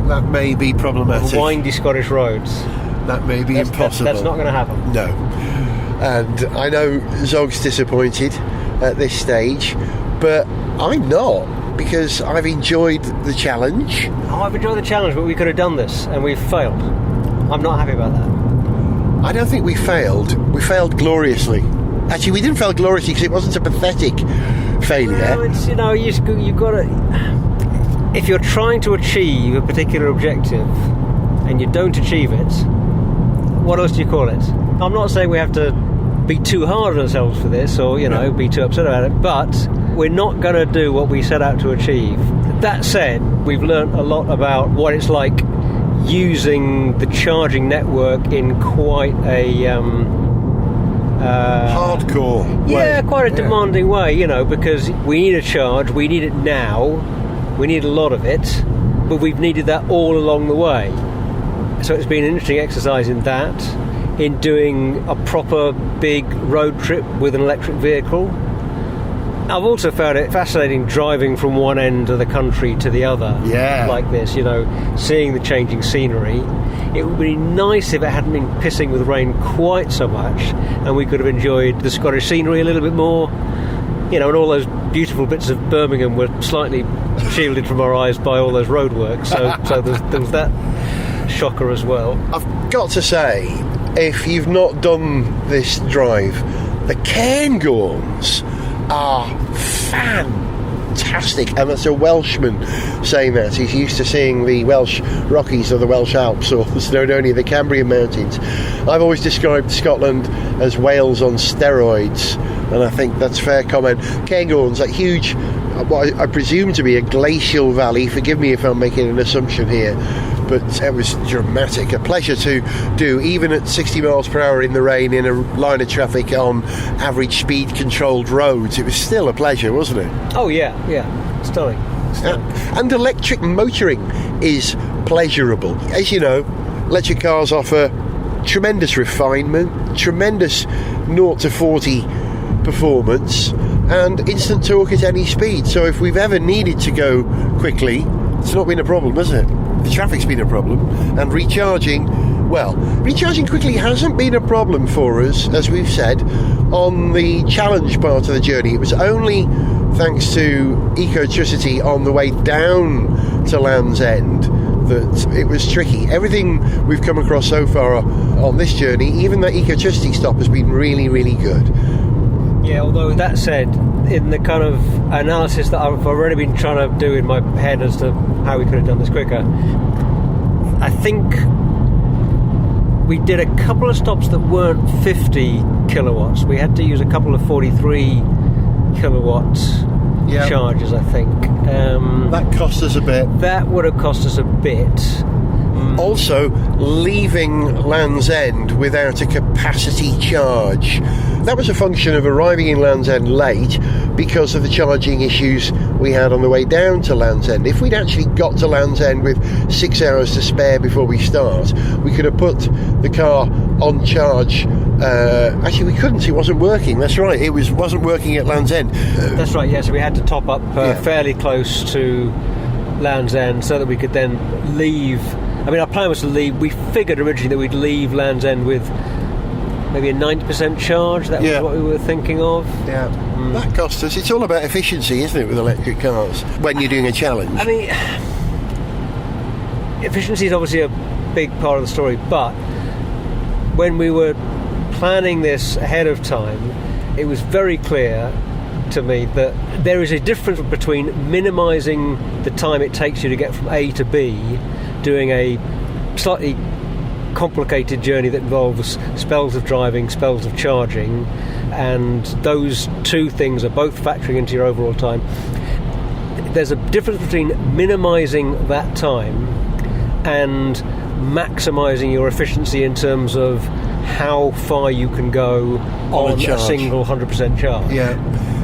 That may be problematic. Windy Scottish roads. That may be impossible. That's not going to happen. No. And I know Zog's disappointed at this stage, but I'm not, because I've enjoyed the challenge. Oh, I've enjoyed the challenge, but we could have done this, and we've failed. I'm not happy about that. I don't think we failed. We failed gloriously. Actually, we didn't fail gloriously because it wasn't a pathetic failure. Well, it's, you've got to... If you're trying to achieve a particular objective and you don't achieve it, what else do you call it? I'm not saying we have to be too hard on ourselves for this or, be too upset about it, but we're not going to do what we set out to achieve. That said, we've learnt a lot about what it's like using the charging network in quite a Hardcore way. Yeah, quite a demanding way, because we need a charge, we need it now, we need a lot of it, but we've needed that all along the way. So it's been an interesting exercise in that, in doing a proper big road trip with an electric vehicle. I've also found it fascinating driving from one end of the country to the other, like this, seeing the changing scenery. It would be nice if it hadn't been pissing with rain quite so much, and we could have enjoyed the Scottish scenery a little bit more, and all those beautiful bits of Birmingham were slightly shielded from our eyes by all those roadworks, so there was that shocker as well. I've got to say, if you've not done this drive, the Cairngorms are fantastic, and that's a Welshman saying that. He's used to seeing the Welsh Rockies or the Welsh Alps, or only the Cambrian Mountains. I've always described Scotland as Wales on steroids, and I think that's a fair comment. Cairngorms, that huge, what I presume to be a glacial valley, forgive me if I'm making an assumption here, but it was dramatic. A pleasure to do, even at 60 miles per hour in the rain, in a line of traffic on average speed controlled roads. It was still a pleasure, wasn't it? Oh yeah, stunning. And electric motoring is pleasurable. As you know, electric cars offer tremendous refinement, tremendous 0 to 40 performance, and instant torque at any speed. So if we've ever needed to go quickly, it's not been a problem, has it? The traffic's been a problem, and recharging quickly hasn't been a problem for us, as we've said, on the challenge part of the journey. It was only thanks to ecotricity on the way down to Land's End that it was tricky. Everything we've come across so far on this journey, even that ecotricity stop, has been really, really good. Yeah, although that said, in the kind of analysis that I've already been trying to do in my head as to how we could have done this quicker, I think we did a couple of stops that weren't 50 kilowatts. We had to use a couple of 43 kilowatt chargers, I think. That cost us a bit. That would have cost us a bit. Also, leaving Land's End without a capacity charge. That was a function of arriving in Land's End late because of the charging issues we had on the way down to Land's End. If we'd actually got to Land's End with 6 hours to spare before we start, we could have put the car on charge. Actually, we couldn't. It wasn't working. That's right. It wasn't working at Land's End. That's right, yeah. So we had to top up fairly close to Land's End so that we could then leave. I mean, our plan was to leave. We figured originally that we'd leave Land's End with maybe a 90% charge. That was what we were thinking of. Yeah. That cost us. It's all about efficiency, isn't it, with electric cars when you're doing a challenge? I mean, efficiency is obviously a big part of the story, but when we were planning this ahead of time, it was very clear to me that there is a difference between minimising the time it takes you to get from A to B, doing a slightly complicated journey that involves spells of driving, spells of charging, and those two things are both factoring into your overall time. There's a difference between minimising that time and maximising your efficiency in terms of how far you can go on a single 100% charge. Yeah.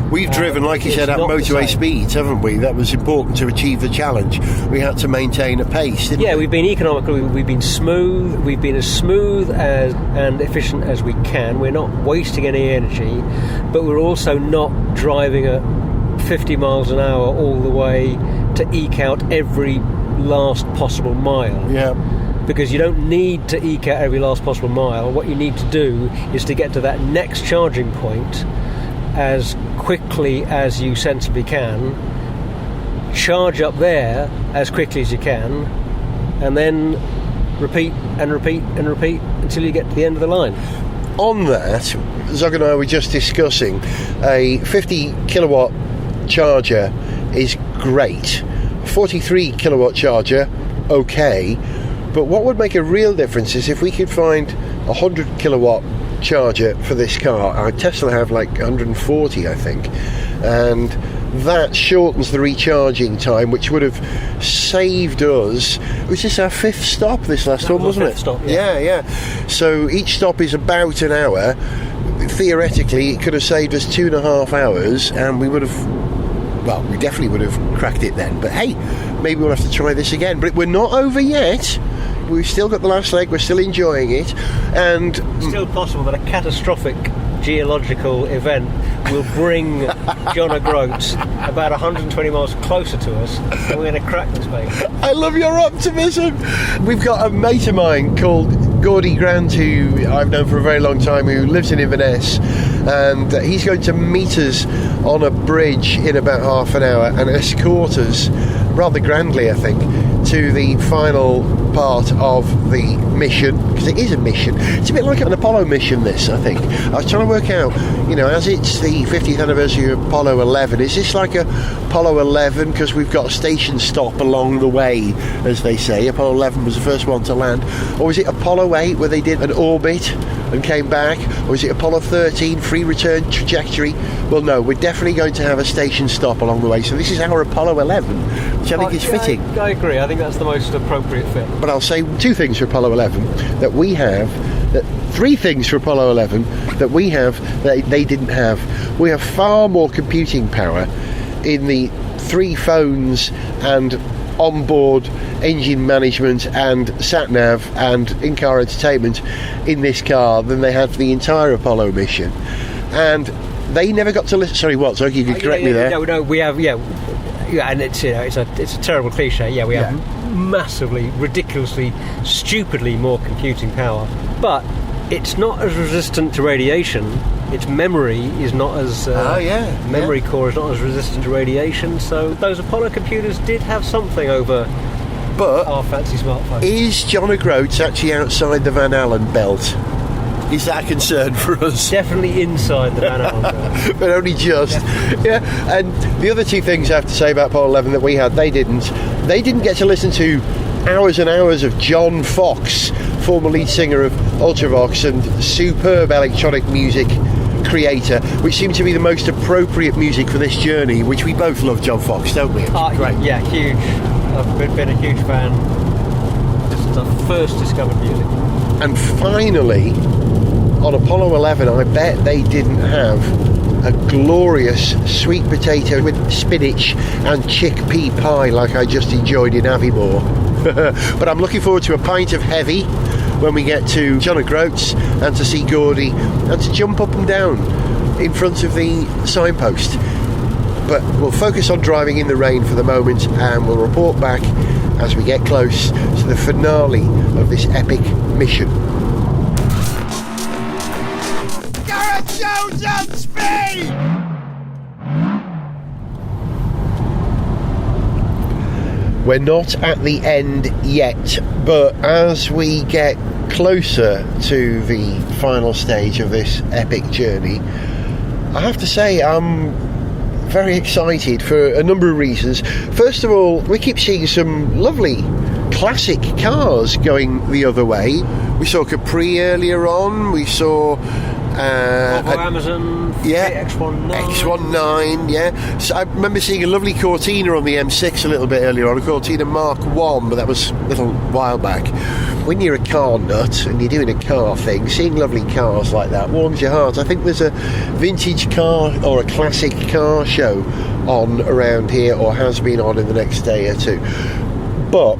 We've driven, like you said, at motorway speeds, haven't we? That was important to achieve the challenge. We had to maintain a pace, didn't we? Yeah, we've been economical, we've been smooth, we've been as smooth and efficient as we can. We're not wasting any energy, but we're also not driving at 50 miles an hour all the way to eke out every last possible mile. Yeah. Because you don't need to eke out every last possible mile. What you need to do is to get to that next charging point as quickly as you sensibly can, charge up there as quickly as you can, and then repeat and repeat and repeat until you get to the end of the line. On that, Zog and I were just discussing a 50 kilowatt charger is great. 43 kilowatt charger, okay, but what would make a real difference is if we could find a 100 kilowatt charger for this car. Our Tesla have like 140, I think, and that shortens the recharging time, which would have saved us. Was this our fifth stop? This last one, wasn't it? Stop, yeah. So each stop is about an hour. Theoretically, it could have saved us 2.5 hours, and we would have. Well, we definitely would have cracked it then. But hey, maybe we'll have to try this again. But we're not over yet. We've still got the last leg. We're still enjoying it, and still possible that a catastrophic geological event will bring John O'Groats about 120 miles closer to us, and we're going to crack this baby. I love your optimism. We've got a mate of mine called Gordy Grant, who I've known for a very long time, who lives in Inverness, and he's going to meet us on a bridge in about half an hour and escort us, rather grandly I think, to the final part of the mission, because it is a mission. It's a bit like an Apollo mission, this, I think. I was trying to work out, as it's the 50th anniversary of Apollo 11, is this like a Apollo 11 because we've got a station stop along the way, as they say? Apollo 11 was the first one to land. Or is it Apollo 8 where they did an orbit and came back? Or is it Apollo 13, free return trajectory? Well, no, we're definitely going to have a station stop along the way. So this is our Apollo 11, which I think is fitting. I agree. I think that's the most appropriate fit. But I'll say two things for Apollo 11 that we have, three things for Apollo 11 that we have that they didn't have. We have far more computing power in the 3 phones and onboard engine management and sat-nav and in-car entertainment in this car than they had for the entire Apollo mission. And they never got to listen. Sorry, what? So you can correct me there. No, we have, and it's a terrible cliche. Yeah, we have massively, ridiculously, stupidly more computing power, but it's not as resistant to radiation. Its memory is not as memory core is not as resistant to radiation. So those Apollo computers did have something over our fancy smartphones. Is John O'Groats actually outside the Van Allen belt? Is that a concern for us? Definitely inside the Van Allen belt. But only just. Yeah. And the other two things I have to say about Apollo 11 that we had, they didn't get to listen to hours and hours of John Fox, former lead singer of Ultravox and superb electronic music creator, which seemed to be the most appropriate music for this journey, which we both love John Fox, don't we? Right. Yeah, huge. I've been a huge fan since I first discovered music. And finally, on Apollo 11, I bet they didn't have a glorious sweet potato with spinach and chickpea pie like I just enjoyed in Aviemore. But I'm looking forward to a pint of heavy when we get to John O'Groats and to see Gordy and to jump up and down in front of the signpost. But we'll focus on driving in the rain for the moment, and we'll report back as we get close to the finale of this epic mission. Gareth Jones on speed! We're not at the end yet, but as we get closer to the final stage of this epic journey, I have to say I'm very excited for a number of reasons. First of all, we keep seeing some lovely classic cars going the other way. We saw Capri earlier on, we saw Amazon X19, yeah. So I remember seeing a lovely Cortina on the M6 a little bit earlier on, a Cortina Mark 1, but that was a little while back. When you're a car nut and you're doing a car thing, seeing lovely cars like that warms your heart. I think there's a vintage car or a classic car show on around here, or has been on in the next day or two. But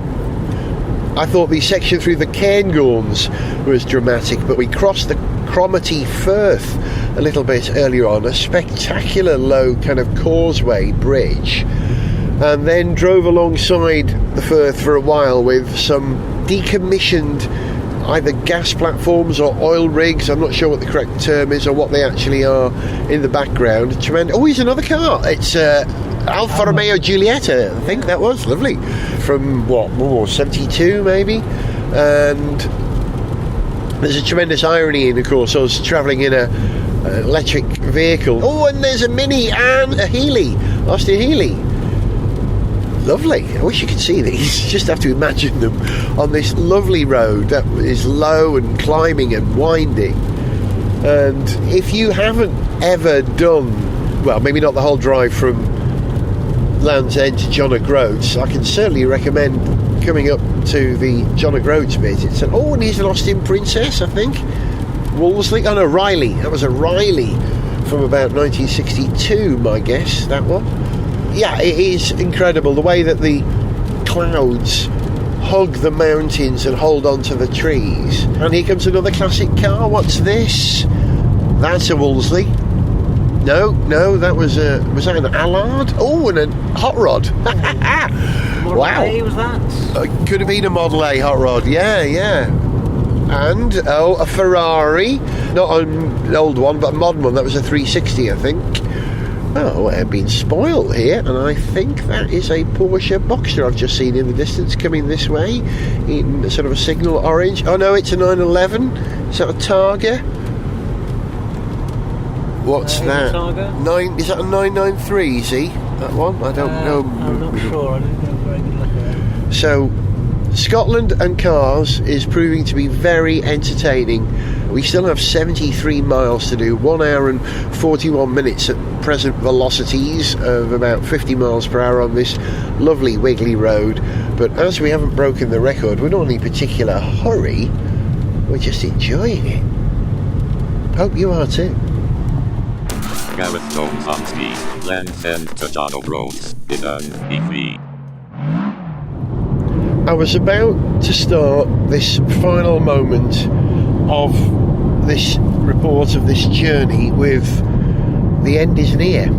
I thought the section through the Cairngorms was dramatic, but we crossed the Cromarty Firth a little bit earlier on, a spectacular low kind of causeway bridge, and then drove alongside the Firth for a while with some decommissioned either gas platforms or oil rigs. I'm not sure what the correct term is or what they actually are in the background. Tremendous. Oh, here's another car. It's Alfa Romeo Giulietta, I think that was lovely, from 72 maybe. And there's a tremendous irony in, of course, I was travelling in a electric vehicle. Oh, and there's a Mini and a Healey, Austin Healey. Lovely. I wish you could see these. Just have to imagine them on this lovely road that is low and climbing and winding. And if you haven't ever done, well, maybe not the whole drive from Land's End to John O'Groats, I can certainly recommend coming up to the John O'Groats bit. It's an and he's an Austin Princess, I think. Wolseley, oh no, Riley. That was a Riley from about 1962, my guess, that one. Yeah, it is incredible the way that the clouds hug the mountains and hold on to the trees. And here comes another classic car. What's this? That's a Wolseley. No, that was that an Allard? Oh, and a hot rod. Model Wow. A was that? Could have been a Model A hot rod. Yeah. And a Ferrari, not an old one, but a modern one. That was a 360, I think. Oh, I've been spoiled here, and I think that is a Porsche Boxster I've just seen in the distance coming this way in sort of a signal orange. Oh no, it's a 911. Is that a Targa? What's that? Targa? Is that a 993? See that one? I don't know. I'm not sure. I didn't get a very good look at it. So, Scotland and cars is proving to be very entertaining. We still have 73 miles to do, 1 hour and 41 minutes at present velocities of about 50 miles per hour on this lovely wiggly road. But as we haven't broken the record, we're not in any particular hurry, we're just enjoying it. Hope you are too. Gareth Jones on speed, Land's End to John O'Groats, in an EV. I was about to start this final moment of this report of this journey with the end is near,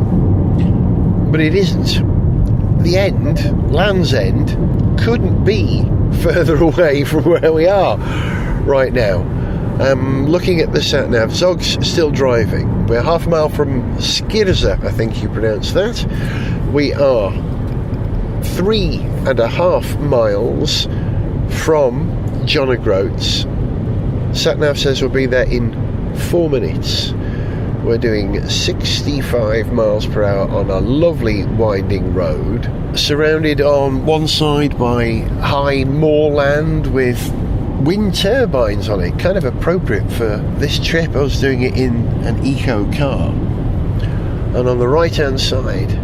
but it isn't. The end, Land's End, couldn't be further away from where we are right now. Looking at the sat nav, Zog's still driving. We're half a mile from Skirza, I think you pronounce that. We are 3.5 miles from John O'Groats. Sat-nav says we'll be there in 4 minutes. We're doing 65 miles per hour on a lovely winding road, surrounded on one side by high moorland with wind turbines on it, kind of appropriate for this trip. I was doing it in an eco car. And on the right hand side,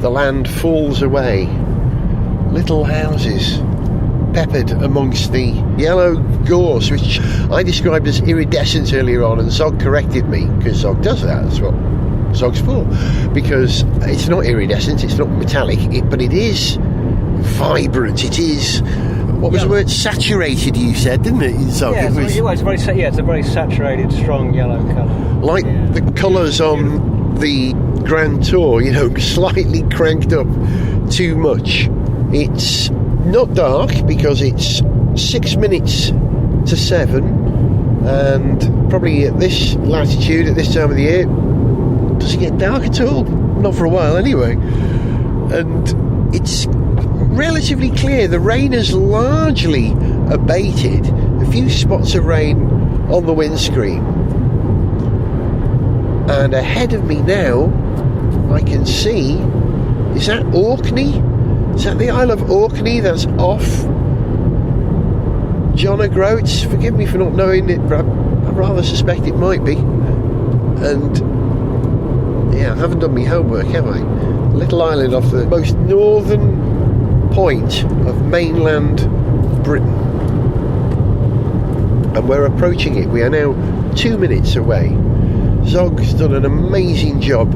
the land falls away, little houses peppered amongst the yellow gorse, which I described as iridescent earlier on, and Zog corrected me, because Zog does that. That's what Zog's for, because it's not iridescent, it's not metallic, but it is vibrant. It is, what was the word, saturated, you said, didn't it, Zog? Yeah, it's a very saturated, strong yellow colour. Like the colours on the Grand Tour, slightly cranked up too much. It's not dark because it's 6 minutes to 7, and probably at this latitude, at this time of the year, does it get dark at all? Not for a while anyway. And it's relatively clear. The rain has largely abated. A few spots of rain on the windscreen. And ahead of me now, I can see, is that Orkney? Is that the Isle of Orkney that's off John O'Groats? Forgive me for not knowing it, but I rather suspect it might be. And yeah, I haven't done my homework, have I? Little island off the most northern point of mainland Britain. And we're approaching it. We are now 2 minutes away. Zog's done an amazing job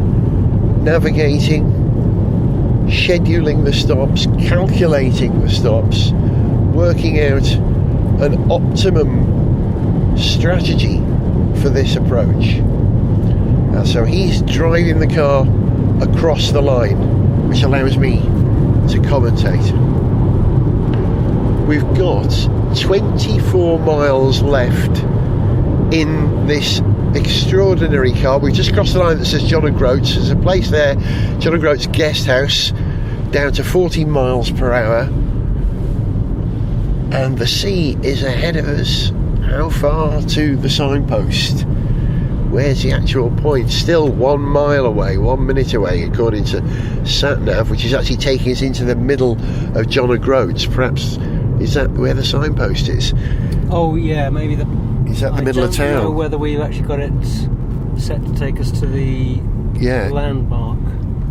navigating, scheduling the stops, calculating the stops, working out an optimum strategy for this approach. And so he's driving the car across the line, which allows me to commentate. We've got 24 miles left in this extraordinary car. We've just crossed the line that says John O'Groats. There's a place there, John O'Groats Guest House, down to 40 miles per hour, and the sea is ahead of us. How far to the signpost? Where's the actual point? Still 1 mile away, 1 minute away, according to SatNav, which is actually taking us into the middle of John O'Groats. Perhaps, is that where the signpost is? Oh yeah, maybe the Is that the middle of town? I don't know whether we've actually got it set to take us to the landmark.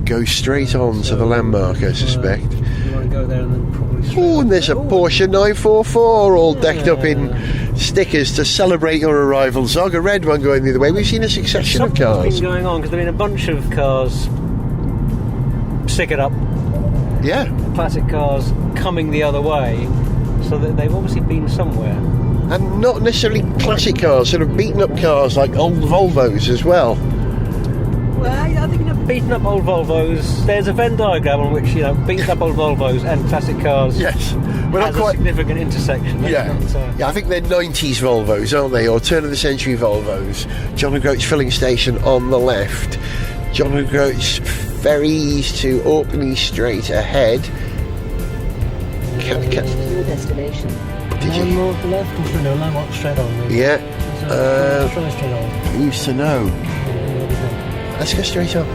Go straight on to the landmark, I suspect. You want to go there and then probably straight Oh, and there's a Porsche 944 all decked up in stickers to celebrate your arrival. Zog, a red one going the other way. We've seen a succession of cars. Something's been going on because there have been a bunch of cars stickered up. Yeah. Classic cars coming the other way, so that they've obviously been somewhere. And not necessarily classic cars, sort of beaten up cars like old Volvos as well. Well, I think beaten up old Volvos. There's a Venn diagram on which beaten up old Volvos and classic cars. Yes, we're not has quite a significant intersection. Yeah, I think they're 90s Volvos, aren't they, or turn of the century Volvos. John O'Groats filling station on the left. John O'Groats ferries to Orkney Strait ahead. Your destination. Did you? Landmark left or no? Landmark straight on. Yeah. Try straight on. Who used to know? Let's go straight on.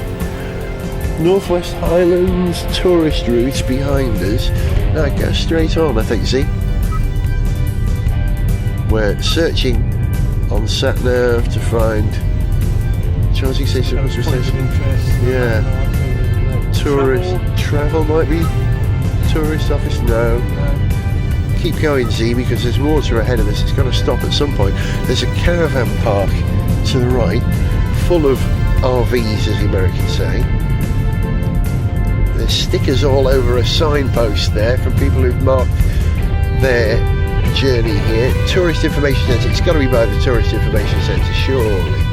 Northwest Highlands tourist routes behind us. No, go straight on, I think, see? We're searching on SatNav to find charging station, Point of interest. Yeah. Tourist travel might be. Tourist office, no. Keep going, Z, because there's water ahead of us. It's got to stop at some point. There's a caravan park to the right, full of RVs, as the Americans say. There's stickers all over a signpost there from people who've marked their journey here. Tourist Information Centre. It's got to be by the Tourist Information Centre, surely.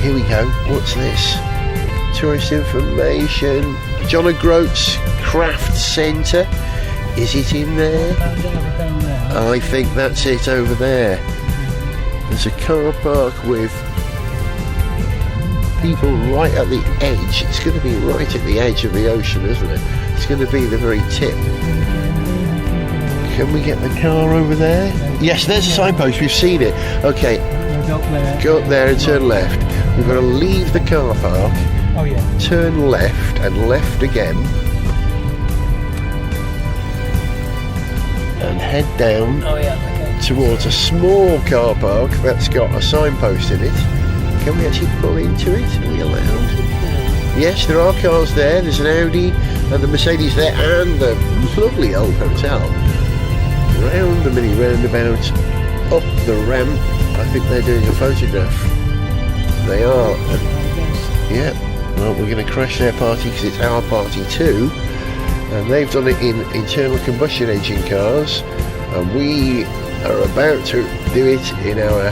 Here we go. What's this? Tourist Information. John O'Groats Craft Centre. Is it in there? I think that's it over there. There's a car park with people right at the edge. It's going to be right at the edge of the ocean, isn't it? It's going to be the very tip. Can we get the car over there? Yes, there's a signpost. We've seen it. Okay. Go up there and turn left. We've got to leave the car park. Oh yeah. Turn left and left again. And head down towards a small car park that's got a signpost in it. Can we actually pull into it? Are we allowed? Yes, there are cars there. There's an Audi and the Mercedes there and the lovely old hotel. Round the mini roundabout, up the ramp. I think they're doing a photograph. They are. Yeah. Well, we're going to crash their party because it's our party too. And they've done it in internal combustion engine cars, and we are about to do it in our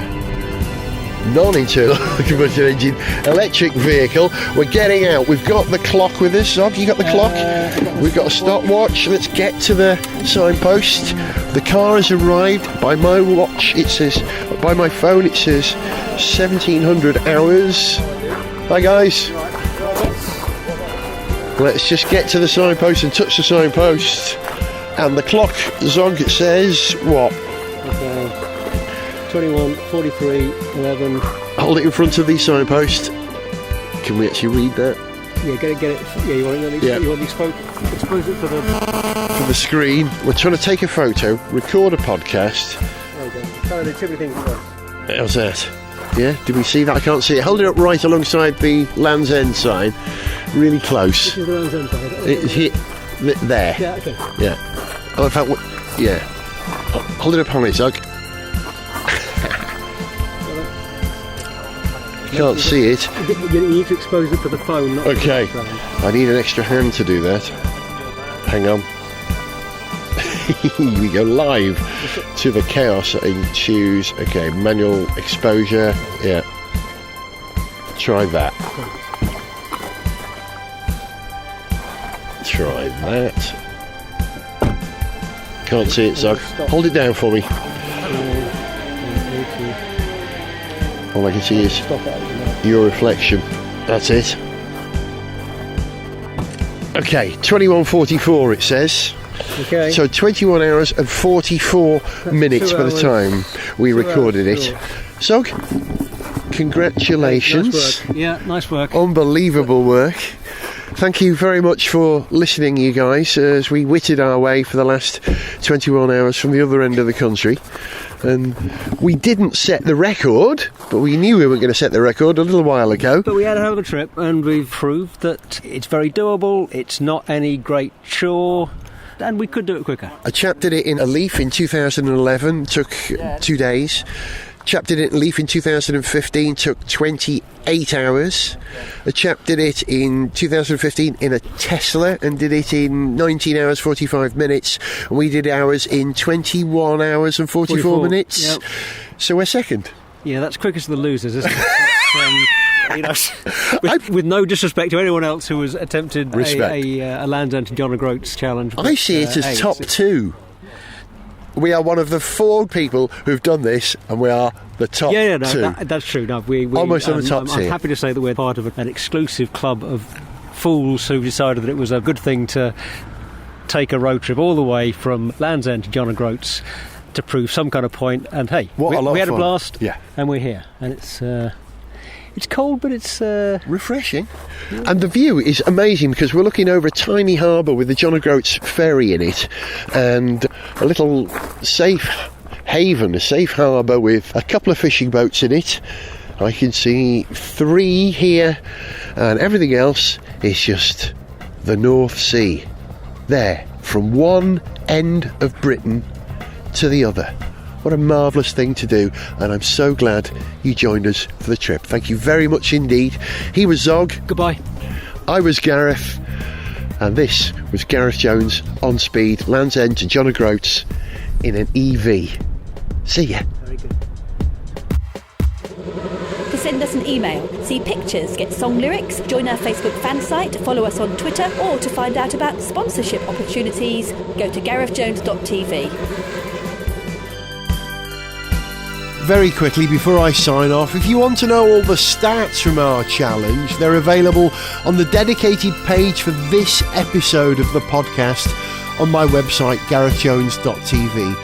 non-internal combustion engine electric vehicle. We're getting out. We've got the clock with us. Zog, you got the clock? We've got a stopwatch. Let's get to the signpost. The car has arrived. By my watch, it says, by my phone, it says 1700 hours. Hi guys. Let's just get to the signpost and touch the signpost. And the clock, Zog, says what? 21, 43, 11. Hold it in front of the signpost. Can we actually read that? Yeah, get it. Yeah, you want it? Yeah. You want to expose it for the screen. We're trying to take a photo, record a podcast. Okay. Trying to do too many things first. How's that? Yeah, did we see that? I can't see it. Hold it up right alongside the Land's End sign. Really close. This is the Land's End sign. It's hit there. Yeah, okay. Yeah. Oh, in fact, yeah. Hold it up on it, Zog. You can't see it. You need to expose it to the phone, not Okay. to the phone. I need an extra hand to do that. Hang on. We go live to the chaos and choose, okay, manual exposure, yeah. Try that. Try that. Can't see it, Zog. Hold it down for me. All I can see is your reflection. That's it. Okay, 21:44 it says. Okay. So 21 hours and 44 minutes by the time we recorded it. Zog, congratulations. Nice work. Yeah, nice work. Unbelievable work. Thank you very much for listening, you guys, as we witted our way for the last 21 hours from the other end of the country. And we didn't set the record, but we knew we were going to set the record a little while ago. But we had a hell of a trip, and we've proved that it's very doable, it's not any great chore, and we could do it quicker. A chap did it in a Leaf in 2011, took 2 days. Chap did it in Leaf in 2015, took 28 hours. A chap did it in 2015 in a Tesla and did it in 19 hours 45 minutes. And we did ours in 21 hours and 44 minutes. Yep. So we're second. Yeah, that's quickest of the losers, isn't it? With no disrespect to anyone else who has attempted a Land's End to John O'Groats challenge. I see it as top two. We are one of the 4 people who've done this, and we are the top 2. That's true. No, we almost on the top tier. I'm happy to say that we're part of an exclusive club of fools who decided that it was a good thing to take a road trip all the way from Land's End to John O'Groats to prove some kind of point. And hey, we had a blast, and we're here. And it's cold, but it's refreshing. Yeah. And the view is amazing because we're looking over a tiny harbour with the John O'Groats ferry in it and a little safe haven, a safe harbour with a couple of fishing boats in it. I can see 3 here, and everything else is just the North Sea. There, from one end of Britain to the other. What a marvellous thing to do, and I'm so glad you joined us for the trip. Thank you very much indeed. He was Zog. Goodbye. I was Gareth, and this was Gareth Jones on speed, Land's End to John O'Groats in an EV. See ya. Very good. To send us an email, see pictures, get song lyrics, join our Facebook fan site, follow us on Twitter, or to find out about sponsorship opportunities, go to garethjones.tv. Very quickly before I sign off, if you want to know all the stats from our challenge, they're available on the dedicated page for this episode of the podcast on my website, garethjones.tv.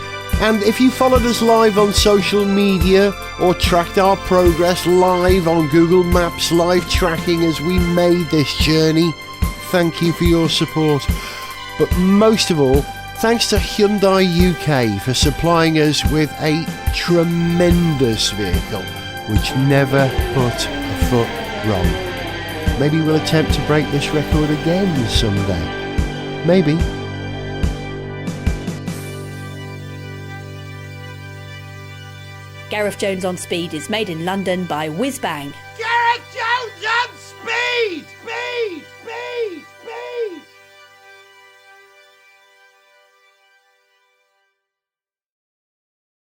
And if you followed us live on social media or tracked our progress live on Google Maps live tracking as we made this journey, thank you for your support. But most of all, thanks to Hyundai UK for supplying us with a tremendous vehicle which never put a foot wrong. Maybe we'll attempt to break this record again someday. Maybe. Gareth Jones on Speed is made in London by Whiz Bang. Gareth Jones on Speed!